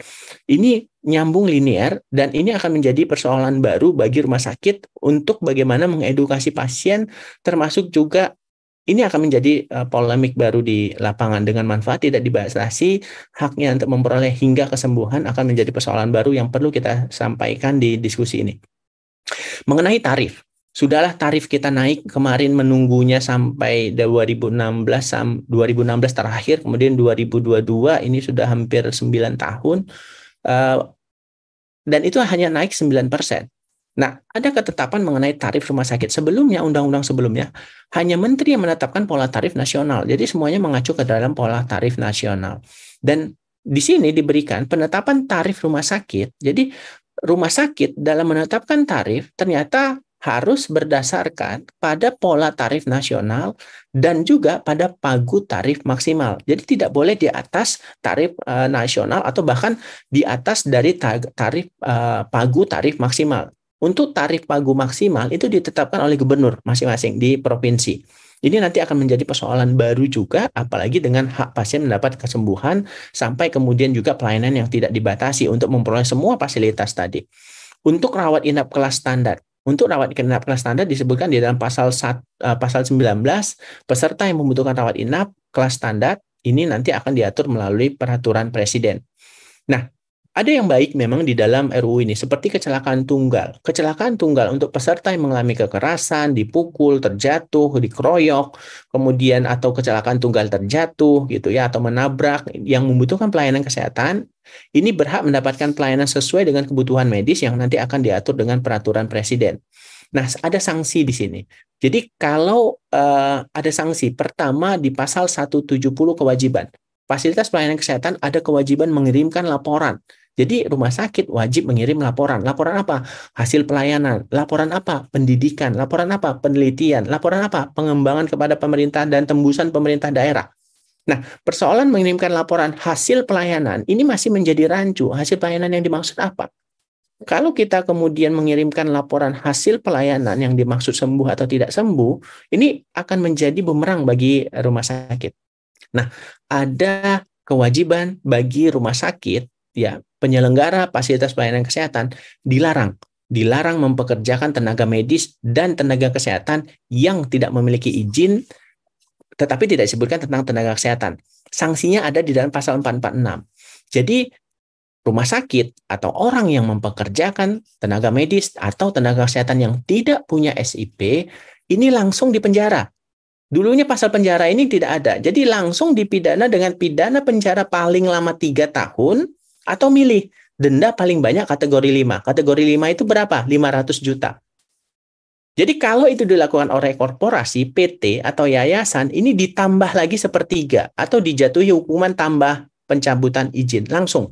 Ini nyambung linear dan ini akan menjadi persoalan baru bagi rumah sakit untuk bagaimana mengedukasi pasien termasuk juga ini akan menjadi polemik baru di lapangan dengan manfaat tidak dibatasi haknya untuk memperoleh hingga kesembuhan akan menjadi persoalan baru yang perlu kita sampaikan di diskusi ini. Mengenai tarif, sudahlah tarif kita naik kemarin menunggunya sampai 2016 terakhir, kemudian 2022 ini sudah hampir 9 tahun, dan itu hanya naik 9%. Nah, ada ketetapan mengenai tarif rumah sakit. Sebelumnya, undang-undang sebelumnya, hanya menteri yang menetapkan pola tarif nasional. Jadi semuanya mengacu ke dalam pola tarif nasional. Dan di sini diberikan penetapan tarif rumah sakit. Jadi rumah sakit dalam menetapkan tarif ternyata harus berdasarkan pada pola tarif nasional dan juga pada pagu tarif maksimal. Jadi tidak boleh di atas tarif nasional atau bahkan di atas dari tarif pagu tarif maksimal. Untuk tarif pagu maksimal itu ditetapkan oleh gubernur masing-masing di provinsi. Ini nanti akan menjadi persoalan baru juga, apalagi dengan hak pasien mendapat kesembuhan sampai kemudian juga pelayanan yang tidak dibatasi untuk memperoleh semua fasilitas tadi. Untuk rawat inap kelas standar. Untuk rawat inap kelas standar disebutkan di dalam pasal 19, peserta yang membutuhkan rawat inap kelas standar ini nanti akan diatur melalui peraturan presiden. Nah, ada yang baik memang di dalam RUU ini, seperti kecelakaan tunggal. Kecelakaan tunggal untuk peserta yang mengalami kekerasan, dipukul, terjatuh, dikeroyok, kemudian atau kecelakaan tunggal terjatuh gitu ya, atau menabrak, yang membutuhkan pelayanan kesehatan, ini berhak mendapatkan pelayanan sesuai dengan kebutuhan medis yang nanti akan diatur dengan peraturan presiden. Nah, ada sanksi di sini. Jadi kalau ada sanksi, pertama di pasal 170 kewajiban. Fasilitas pelayanan kesehatan ada kewajiban mengirimkan laporan. Jadi rumah sakit wajib mengirim laporan. Laporan apa? Hasil pelayanan. Laporan apa? Pendidikan. Laporan apa? Penelitian. Laporan apa? Pengembangan kepada pemerintah dan tembusan pemerintah daerah. Nah, persoalan mengirimkan laporan hasil pelayanan ini masih menjadi rancu. Hasil pelayanan yang dimaksud apa? Kalau kita kemudian mengirimkan laporan hasil pelayanan yang dimaksud sembuh atau tidak sembuh, ini akan menjadi bumerang bagi rumah sakit. Nah, ada kewajiban bagi rumah sakit, ya, penyelenggara fasilitas pelayanan kesehatan dilarang mempekerjakan tenaga medis dan tenaga kesehatan yang tidak memiliki izin, tetapi tidak disebutkan tentang tenaga kesehatan. Sanksinya ada di dalam pasal 446. Jadi, rumah sakit atau orang yang mempekerjakan tenaga medis atau tenaga kesehatan yang tidak punya SIP, ini langsung dipenjara. Dulunya pasal penjara ini tidak ada. Jadi langsung dipidana dengan pidana penjara paling lama 3 tahun atau milih denda paling banyak kategori 5. Kategori 5 itu berapa? 500 juta. Jadi kalau itu dilakukan oleh korporasi, PT, atau yayasan, ini ditambah lagi sepertiga atau dijatuhi hukuman tambah pencabutan izin langsung.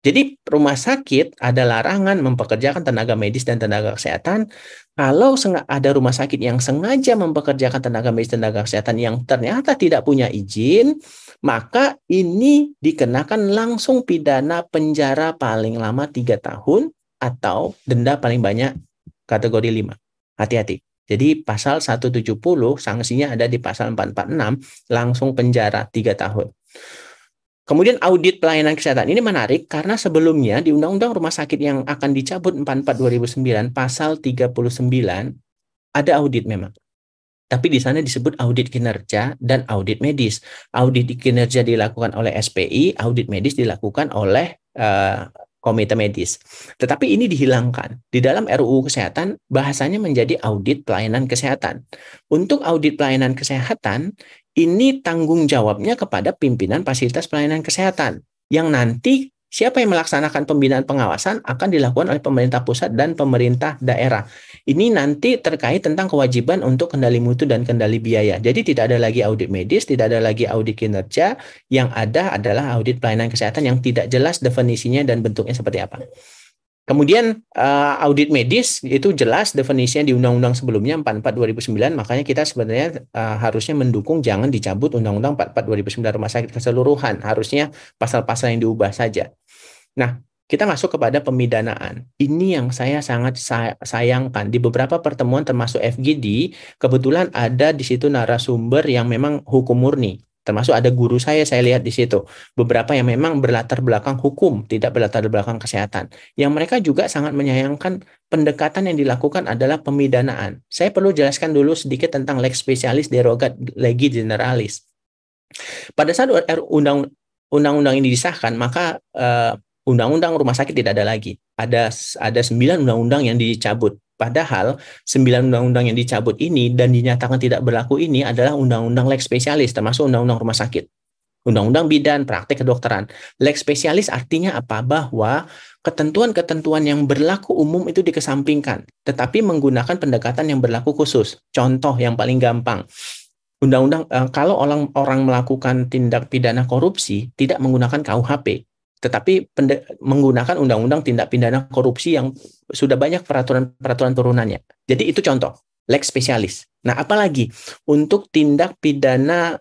Jadi rumah sakit ada larangan mempekerjakan tenaga medis dan tenaga kesehatan. Kalau ada rumah sakit yang sengaja mempekerjakan tenaga medis dan tenaga kesehatan yang ternyata tidak punya izin, maka ini dikenakan langsung pidana penjara paling lama 3 tahun atau denda paling banyak kategori 5. Hati-hati. Jadi pasal 170 sanksinya ada di pasal 446 langsung penjara 3 tahun. Kemudian audit pelayanan kesehatan ini menarik karena sebelumnya di Undang-Undang Rumah Sakit yang akan dicabut 44/2009 pasal 39 ada audit memang. Tapi di sana disebut audit kinerja dan audit medis. Audit kinerja dilakukan oleh SPI, audit medis dilakukan oleh komite medis. Tetapi ini dihilangkan. Di dalam RUU Kesehatan bahasanya menjadi audit pelayanan kesehatan. Untuk audit pelayanan kesehatan ini tanggung jawabnya kepada pimpinan fasilitas pelayanan kesehatan yang nanti siapa yang melaksanakan pembinaan pengawasan akan dilakukan oleh pemerintah pusat dan pemerintah daerah. Ini nanti terkait tentang kewajiban untuk kendali mutu dan kendali biaya. Jadi tidak ada lagi audit medis, tidak ada lagi audit kinerja, yang ada adalah audit pelayanan kesehatan yang tidak jelas definisinya dan bentuknya seperti apa. Kemudian audit medis itu jelas definisinya di undang-undang sebelumnya 44/2009, makanya kita sebenarnya harusnya mendukung jangan dicabut undang-undang 44/2009 rumah sakit keseluruhan, harusnya pasal-pasal yang diubah saja. Nah, kita masuk kepada pemidanaan. Ini yang saya sangat sayangkan. Di beberapa pertemuan termasuk FGD, kebetulan ada di situ narasumber yang memang hukum murni. Termasuk ada guru saya lihat di situ. Beberapa yang memang berlatar belakang hukum, tidak berlatar belakang kesehatan. Yang mereka juga sangat menyayangkan pendekatan yang dilakukan adalah pemidanaan. Saya perlu jelaskan dulu sedikit tentang lex specialis derogat legi generalis. Pada saat undang-undang ini disahkan, maka undang-undang rumah sakit tidak ada lagi. Ada 9 undang-undang yang dicabut. Padahal 9 undang-undang yang dicabut ini dan dinyatakan tidak berlaku ini adalah undang-undang lex spesialis, termasuk undang-undang rumah sakit. Undang-undang bidan, praktek kedokteran. Lex spesialis artinya apa? Bahwa ketentuan-ketentuan yang berlaku umum itu dikesampingkan, tetapi menggunakan pendekatan yang berlaku khusus. Contoh yang paling gampang. undang-undang kalau orang melakukan tindak pidana korupsi tidak menggunakan KUHP, tetapi menggunakan undang-undang tindak pidana korupsi yang sudah banyak peraturan turunannya. Jadi itu contoh lex spesialis. Nah, apalagi untuk tindak pidana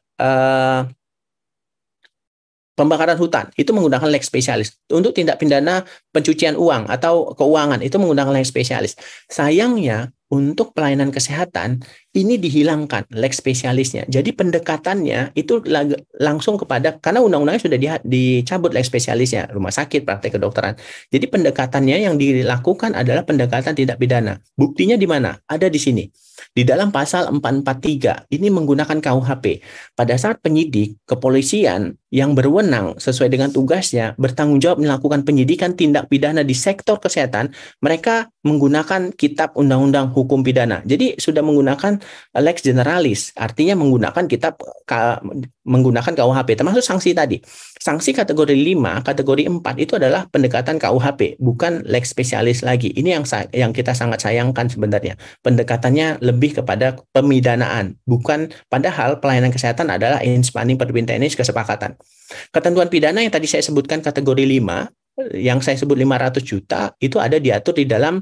pembakaran hutan itu menggunakan lex spesialis. Untuk tindak pidana pencucian uang atau keuangan itu menggunakan lex spesialis. Sayangnya untuk pelayanan kesehatan ini dihilangkan lex spesialisnya. Jadi pendekatannya itu langsung kepada, karena undang-undangnya sudah dicabut lex spesialisnya, rumah sakit, praktek kedokteran. Jadi pendekatannya yang dilakukan adalah pendekatan tindak pidana. Buktinya di mana? Ada di sini. Di dalam pasal 443 ini menggunakan KUHP. Pada saat penyidik kepolisian yang berwenang sesuai dengan tugasnya bertanggung jawab melakukan penyidikan tindak pidana di sektor kesehatan, mereka menggunakan kitab undang-undang hukum pidana. Jadi sudah menggunakan lex generalis, artinya menggunakan menggunakan KUHP termasuk sanksi tadi. Sanksi kategori 5, kategori 4 itu adalah pendekatan KUHP, bukan lex spesialis lagi. Ini yang kita sangat sayangkan sebenarnya. Pendekatannya lebih kepada pemidanaan, bukan, padahal pelayanan kesehatan adalah inspanding perbintenis kesepakatan. Ketentuan pidana yang tadi saya sebutkan kategori 5, yang saya sebut 500 juta, itu ada diatur di dalam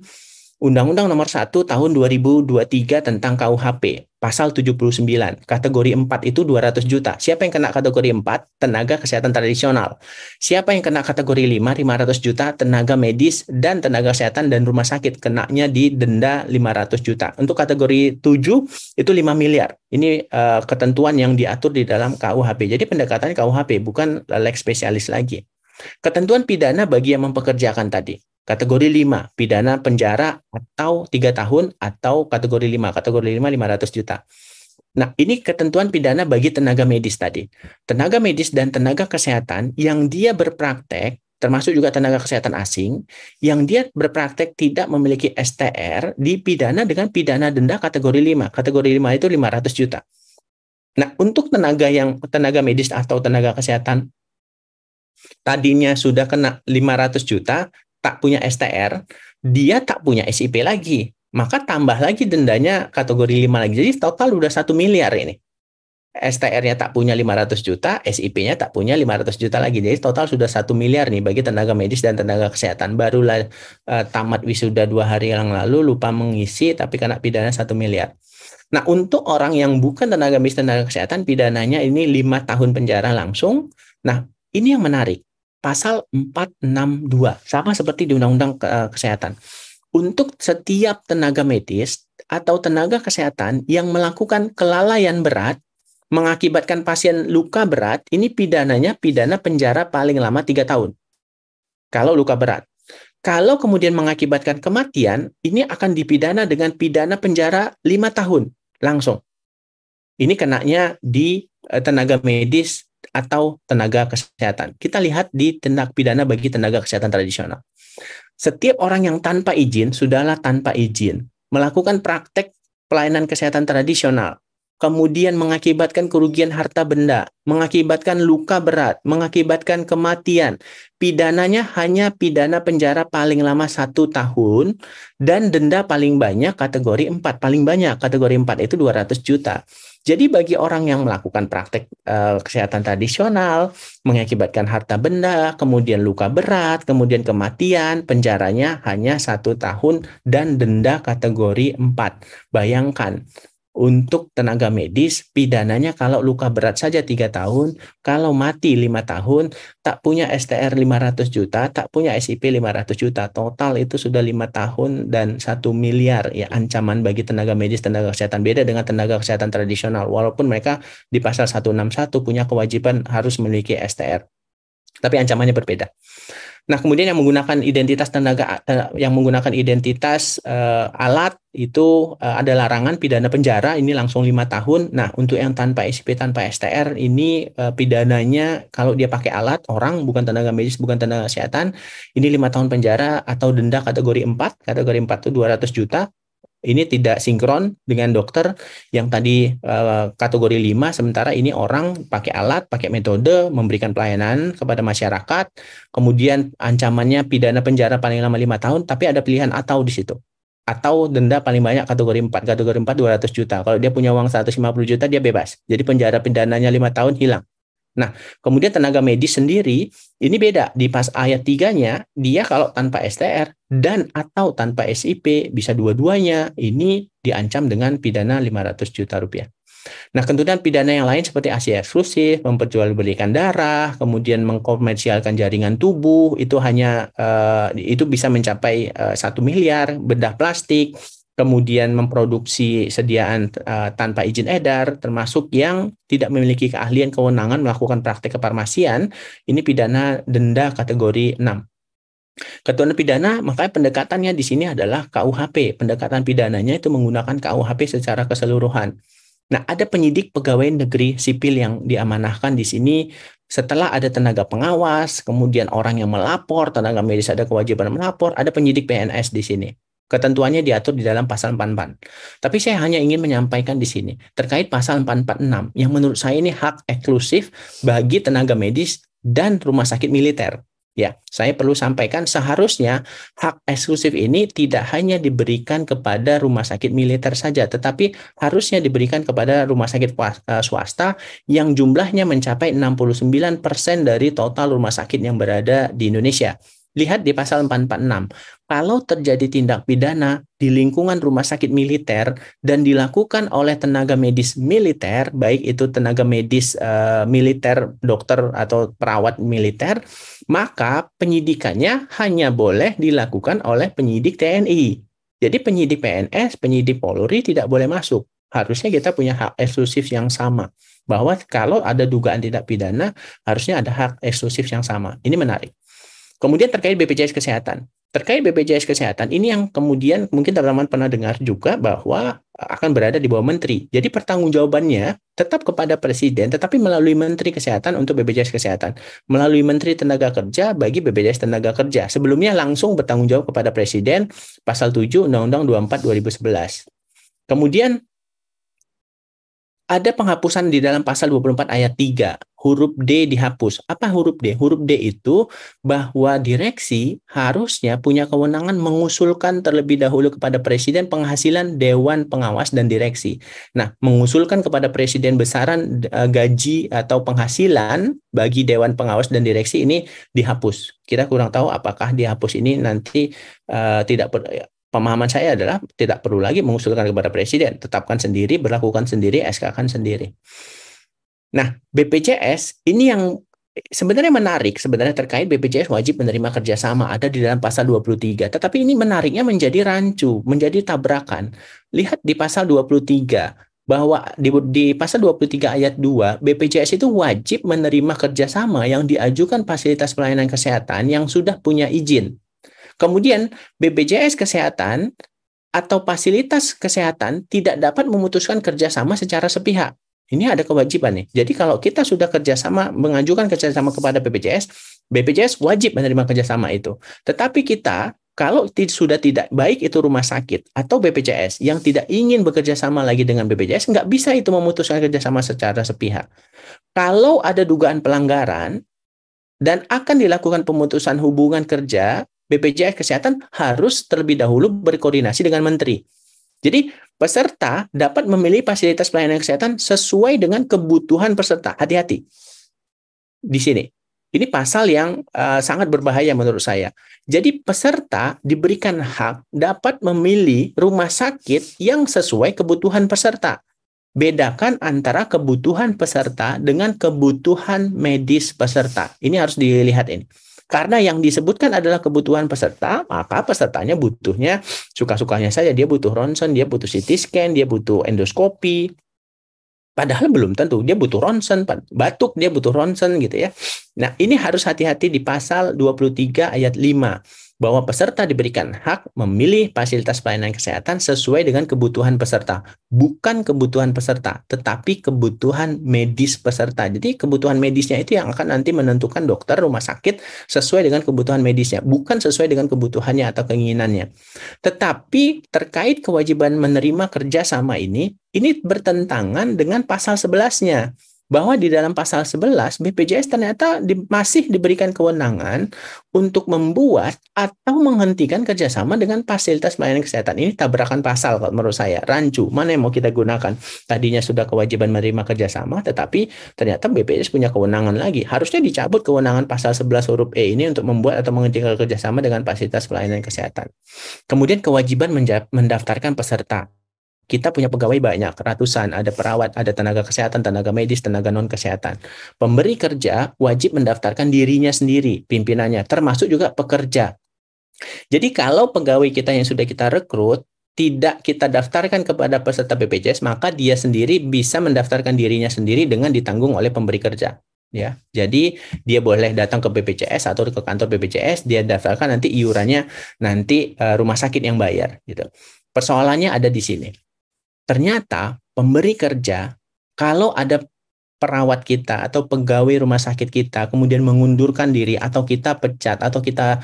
Undang-Undang Nomor 1 Tahun 2023 tentang KUHP, pasal 79. Kategori 4 itu 200 juta. Siapa yang kena kategori 4? Tenaga kesehatan tradisional. Siapa yang kena kategori 5? 500 juta tenaga medis dan tenaga kesehatan dan rumah sakit. Kenanya di denda 500 juta. Untuk kategori 7 itu 5 miliar. Ini ketentuan yang diatur di dalam KUHP. Jadi pendekatan KUHP, bukan lex spesialis lagi. Ketentuan pidana bagi yang mempekerjakan tadi. Kategori 5, pidana penjara atau 3 tahun, atau kategori 5, 500 juta. Nah, ini ketentuan pidana bagi tenaga medis tadi. Tenaga medis dan tenaga kesehatan yang dia berpraktek, termasuk juga tenaga kesehatan asing, yang dia berpraktek tidak memiliki STR, dipidana dengan pidana denda kategori 5. Kategori 5 itu 500 juta. Nah, untuk tenaga medis atau tenaga kesehatan tadinya sudah kena 500 juta, tak punya STR, dia tak punya SIP lagi. Maka tambah lagi dendanya kategori 5 lagi. Jadi total udah 1 miliar ini. STR-nya tak punya 500 juta, SIP-nya tak punya 500 juta lagi. Jadi total sudah 1 miliar nih bagi tenaga medis dan tenaga kesehatan. Barulah tamat wisuda 2 hari yang lalu, lupa mengisi, tapi kena pidana 1 miliar. Nah, untuk orang yang bukan tenaga medis dan tenaga kesehatan, pidananya ini 5 tahun penjara langsung. Nah, ini yang menarik. Pasal 462, sama seperti di Undang-Undang Kesehatan. Untuk setiap tenaga medis atau tenaga kesehatan yang melakukan kelalaian berat, mengakibatkan pasien luka berat, ini pidananya pidana penjara paling lama 3 tahun. Kalau luka berat. Kalau kemudian mengakibatkan kematian, ini akan dipidana dengan pidana penjara 5 tahun langsung. Ini kenanya di tenaga medis atau tenaga kesehatan. Kita lihat di tindak pidana bagi tenaga kesehatan tradisional. Setiap orang yang tanpa izin, sudahlah tanpa izin, melakukan praktek pelayanan kesehatan tradisional, kemudian mengakibatkan kerugian harta benda, mengakibatkan luka berat, mengakibatkan kematian, pidananya hanya pidana penjara paling lama 1 tahun, dan denda paling banyak kategori 4. Paling banyak kategori 4 itu 200 juta. Jadi bagi orang yang melakukan praktek kesehatan tradisional, mengakibatkan harta benda, kemudian luka berat, kemudian kematian, penjaranya hanya 1 tahun dan denda kategori 4. Bayangkan, untuk tenaga medis, pidananya kalau luka berat saja 3 tahun, kalau mati 5 tahun, tak punya STR 500 juta, tak punya SIP 500 juta. Total itu sudah 5 tahun dan 1 miliar ya ancaman bagi tenaga medis, tenaga kesehatan. Beda dengan tenaga kesehatan tradisional, walaupun mereka di pasal 161 punya kewajiban harus memiliki STR. Tapi ancamannya berbeda. Nah, kemudian yang menggunakan identitas alat itu ada larangan pidana penjara, ini langsung 5 tahun. Nah, untuk yang tanpa SIP, tanpa STR, ini pidananya kalau dia pakai alat, orang bukan tenaga medis, bukan tenaga kesehatan, ini 5 tahun penjara atau denda kategori 4. Kategori 4 itu 200 juta. Ini tidak sinkron dengan dokter yang tadi kategori 5, sementara ini orang pakai alat, pakai metode, memberikan pelayanan kepada masyarakat, kemudian ancamannya pidana penjara paling lama 5 tahun, tapi ada pilihan atau di situ. atau denda paling banyak kategori 4. Kategori 4 200 juta. Kalau dia punya uang 150 juta, dia bebas. Jadi penjara pidananya 5 tahun hilang. Nah, kemudian tenaga medis sendiri, ini beda. Di pas ayat 3-nya, dia kalau tanpa STR dan atau tanpa SIP, bisa dua-duanya, ini diancam dengan pidana 500 juta rupiah. Nah, kemudian pidana yang lain seperti ASI eksklusif, memperjualbelikan darah, kemudian mengkomersialkan jaringan tubuh, itu bisa mencapai 1 miliar, bedah plastik, kemudian memproduksi sediaan tanpa izin edar, termasuk yang tidak memiliki keahlian kewenangan melakukan praktek kefarmasian, ini pidana denda kategori 6. Ketentuan pidana, makanya pendekatannya di sini adalah KUHP. Pendekatan pidananya itu menggunakan KUHP secara keseluruhan. Nah, ada penyidik pegawai negeri sipil yang diamanahkan di sini setelah ada tenaga pengawas, kemudian orang yang melapor, tenaga medis ada kewajiban melapor, ada penyidik PNS di sini. Ketentuannya diatur di dalam pasal 44. Tapi saya hanya ingin menyampaikan di sini terkait pasal 446 yang menurut saya ini hak eksklusif bagi tenaga medis dan rumah sakit militer. Ya, saya perlu sampaikan seharusnya hak eksklusif ini tidak hanya diberikan kepada rumah sakit militer saja, tetapi harusnya diberikan kepada rumah sakit swasta yang jumlahnya mencapai 69% dari total rumah sakit yang berada di Indonesia. Lihat di pasal 446, kalau terjadi tindak pidana di lingkungan rumah sakit militer dan dilakukan oleh tenaga medis militer, baik itu tenaga medis militer, dokter atau perawat militer, maka penyidikannya hanya boleh dilakukan oleh penyidik TNI. Jadi penyidik PNS, penyidik Polri tidak boleh masuk. Harusnya kita punya hak eksklusif yang sama. Bahwa kalau ada dugaan tindak pidana, harusnya ada hak eksklusif yang sama. Ini menarik. Kemudian terkait BPJS Kesehatan. Terkait BPJS Kesehatan, ini yang kemudian mungkin teman-teman pernah dengar juga bahwa akan berada di bawah menteri. Jadi pertanggungjawabannya tetap kepada presiden, tetapi melalui Menteri Kesehatan untuk BPJS Kesehatan. Melalui Menteri Tenaga Kerja bagi BPJS Tenaga Kerja. Sebelumnya langsung bertanggung jawab kepada presiden, pasal 7 Undang-Undang 24 2011. Kemudian ada penghapusan di dalam pasal 24 ayat 3, huruf D dihapus. Apa huruf D? Huruf D itu bahwa direksi harusnya punya kewenangan mengusulkan terlebih dahulu kepada presiden penghasilan dewan pengawas dan direksi. Nah, mengusulkan kepada presiden besaran gaji atau penghasilan bagi dewan pengawas dan direksi ini dihapus. Kita kurang tahu apakah dihapus ini nanti tidak pemahaman saya adalah tidak perlu lagi mengusulkan kepada presiden, tetapkan sendiri, berlakukan sendiri, SK-kan sendiri. Nah, BPJS ini yang sebenarnya menarik, sebenarnya terkait BPJS wajib menerima kerjasama, ada di dalam pasal 23. Tetapi ini menariknya menjadi rancu, menjadi tabrakan. Lihat di pasal 23, bahwa di pasal 23 ayat 2, BPJS itu wajib menerima kerjasama yang diajukan fasilitas pelayanan kesehatan yang sudah punya izin. Kemudian BPJS Kesehatan atau fasilitas kesehatan tidak dapat memutuskan kerjasama secara sepihak. Ini ada kewajiban nih. Jadi kalau kita sudah kerjasama, mengajukan kerjasama kepada BPJS, BPJS wajib menerima kerjasama itu. Tetapi kita, kalau sudah tidak, baik itu rumah sakit atau BPJS yang tidak ingin bekerja sama lagi dengan BPJS, nggak bisa itu memutuskan kerjasama secara sepihak. Kalau ada dugaan pelanggaran dan akan dilakukan pemutusan hubungan kerja, BPJS Kesehatan harus terlebih dahulu berkoordinasi dengan menteri. Jadi peserta dapat memilih fasilitas pelayanan kesehatan sesuai dengan kebutuhan peserta. Hati-hati di sini. Ini pasal yang sangat berbahaya menurut saya. Jadi peserta diberikan hak dapat memilih rumah sakit yang sesuai kebutuhan peserta. Bedakan antara kebutuhan peserta dengan kebutuhan medis peserta. Ini harus dilihat ini. Karena yang disebutkan adalah kebutuhan peserta, maka pesertanya butuhnya suka-sukanya saja. Dia butuh ronsen, dia butuh CT scan, dia butuh endoskopi. Padahal belum tentu. Dia butuh ronsen, batuk dia butuh ronsen gitu ya. Nah, ini harus hati-hati di pasal 23 ayat 5. Bahwa peserta diberikan hak memilih fasilitas pelayanan kesehatan sesuai dengan kebutuhan peserta. Bukan kebutuhan peserta, tetapi kebutuhan medis peserta. Jadi kebutuhan medisnya itu yang akan nanti menentukan dokter rumah sakit sesuai dengan kebutuhan medisnya. Bukan sesuai dengan kebutuhannya atau keinginannya. Tetapi terkait kewajiban menerima kerja sama ini bertentangan dengan pasal 11-nya. bahwa di dalam pasal 11 BPJS ternyata masih diberikan kewenangan untuk membuat atau menghentikan kerjasama dengan fasilitas pelayanan kesehatan. Ini tabrakan pasal kalau menurut saya. Rancu, mana yang mau kita gunakan? Tadinya sudah kewajiban menerima kerjasama, tetapi ternyata BPJS punya kewenangan lagi. Harusnya dicabut kewenangan pasal 11 huruf E ini untuk membuat atau menghentikan kerjasama dengan fasilitas pelayanan kesehatan. Kemudian kewajiban mendaftarkan peserta. Kita punya pegawai banyak, ratusan, ada perawat, ada tenaga kesehatan, tenaga medis, tenaga non-kesehatan. Pemberi kerja wajib mendaftarkan dirinya sendiri, pimpinannya, termasuk juga pekerja. Jadi kalau pegawai kita yang sudah kita rekrut, tidak kita daftarkan kepada peserta BPJS, maka dia sendiri bisa mendaftarkan dirinya sendiri dengan ditanggung oleh pemberi kerja. Ya, jadi dia boleh datang ke BPJS atau ke kantor BPJS, dia daftarkan nanti iurannya nanti rumah sakit yang bayar gitu. Persoalannya ada di sini. Ternyata pemberi kerja, kalau ada perawat kita atau pegawai rumah sakit kita kemudian mengundurkan diri atau kita pecat atau kita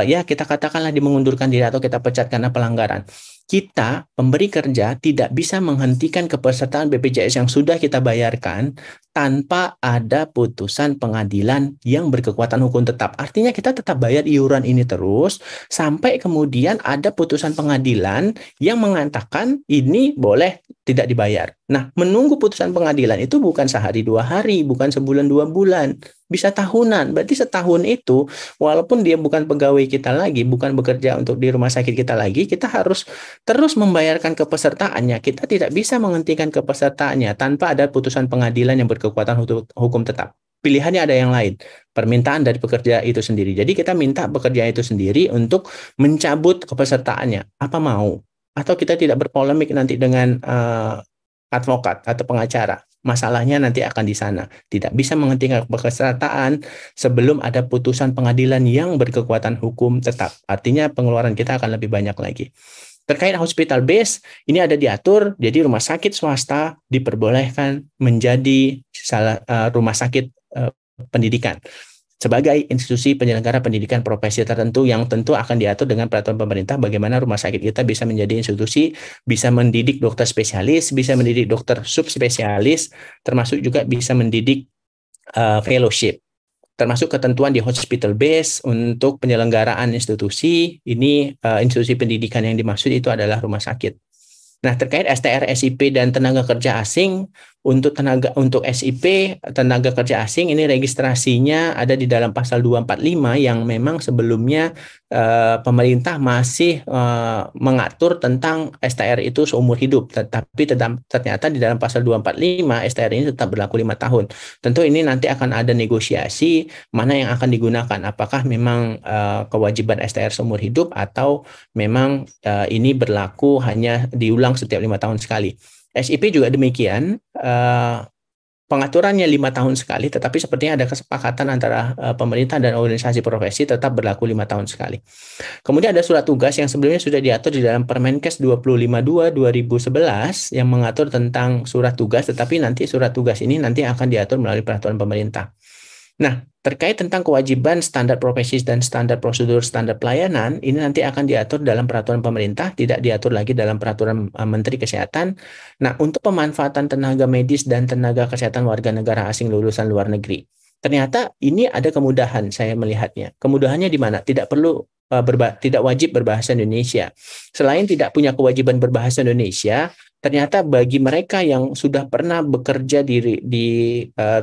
ya kita katakanlah mengundurkan diri atau kita pecat karena pelanggaran, kita pemberi kerja tidak bisa menghentikan kepesertaan BPJS yang sudah kita bayarkan tanpa ada putusan pengadilan yang berkekuatan hukum tetap. Artinya kita tetap bayar iuran ini terus sampai kemudian ada putusan pengadilan yang mengatakan ini boleh tidak dibayar. Nah, menunggu putusan pengadilan itu bukan sehari 2 hari, bukan sebulan 2 bulan, bisa tahunan. Berarti setahun itu, walaupun dia bukan pegawai kita lagi, bukan bekerja untuk di rumah sakit kita lagi, kita harus terus membayarkan kepesertaannya. Kita tidak bisa menghentikan kepesertaannya tanpa ada putusan pengadilan yang berkekuatan hukum tetap. Pilihannya ada yang lain, permintaan dari pekerja itu sendiri. Jadi kita minta pekerja itu sendiri untuk mencabut kepesertaannya. Apa mau? Atau kita tidak berpolemik nanti dengan advokat atau pengacara. Masalahnya nanti akan di sana. Tidak bisa menghentikan kepesertaan sebelum ada putusan pengadilan yang berkekuatan hukum tetap. Artinya pengeluaran kita akan lebih banyak lagi. Terkait hospital base, ini ada diatur, jadi rumah sakit swasta diperbolehkan menjadi rumah sakit pendidikan sebagai institusi penyelenggara pendidikan profesi tertentu yang tentu akan diatur dengan peraturan pemerintah bagaimana rumah sakit kita bisa menjadi institusi, bisa mendidik dokter spesialis, bisa mendidik dokter subspesialis, termasuk juga bisa mendidik fellowship. Termasuk ketentuan di hospital base untuk penyelenggaraan institusi, ini institusi pendidikan yang dimaksud itu adalah rumah sakit. Nah, terkait STR, SIP dan tenaga kerja asing, untuk SIP tenaga kerja asing ini registrasinya ada di dalam pasal 245 yang memang sebelumnya pemerintah masih mengatur tentang STR itu seumur hidup, tetapi ternyata di dalam pasal 245 STR ini tetap berlaku 5 tahun. Tentu ini nanti akan ada negosiasi mana yang akan digunakan, apakah memang kewajiban STR seumur hidup atau memang ini berlaku hanya diulang setiap 5 tahun sekali. SIP juga demikian, pengaturannya 5 tahun sekali, tetapi sepertinya ada kesepakatan antara pemerintah dan organisasi profesi tetap berlaku 5 tahun sekali. Kemudian ada surat tugas yang sebelumnya sudah diatur di dalam Permenkes 252/2011 yang mengatur tentang surat tugas, tetapi nanti surat tugas ini nanti akan diatur melalui peraturan pemerintah. Nah, terkait tentang kewajiban standar profesi dan standar prosedur standar pelayanan, ini nanti akan diatur dalam peraturan pemerintah, tidak diatur lagi dalam peraturan Menteri Kesehatan. Nah, untuk pemanfaatan tenaga medis dan tenaga kesehatan warga negara asing lulusan luar negeri, ternyata ini ada kemudahan saya melihatnya. Kemudahannya di mana? Tidak perlu tidak wajib berbahasa Indonesia. Selain tidak punya kewajiban berbahasa Indonesia, ternyata bagi mereka yang sudah pernah bekerja di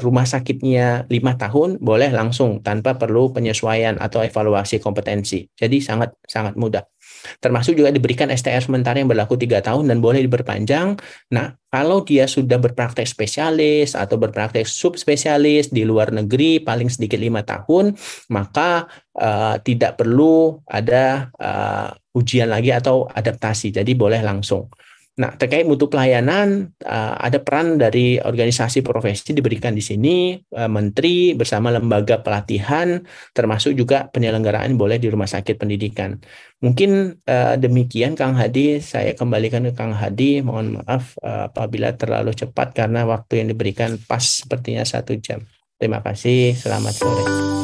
rumah sakitnya 5 tahun, boleh langsung tanpa perlu penyesuaian atau evaluasi kompetensi. Jadi sangat sangat mudah. Termasuk juga diberikan STR sementara yang berlaku 3 tahun dan boleh diperpanjang. Nah, kalau dia sudah berpraktek spesialis atau berpraktek subspesialis di luar negeri paling sedikit 5 tahun, maka tidak perlu ada ujian lagi atau adaptasi. Jadi boleh langsung. Nah, terkait mutu pelayanan, ada peran dari organisasi profesi diberikan di sini, menteri bersama lembaga pelatihan, termasuk juga penyelenggaraan boleh di rumah sakit pendidikan. Mungkin demikian Kang Hadi, saya kembalikan ke Kang Hadi. Mohon maaf apabila terlalu cepat karena waktu yang diberikan pas sepertinya 1 jam. Terima kasih, selamat sore.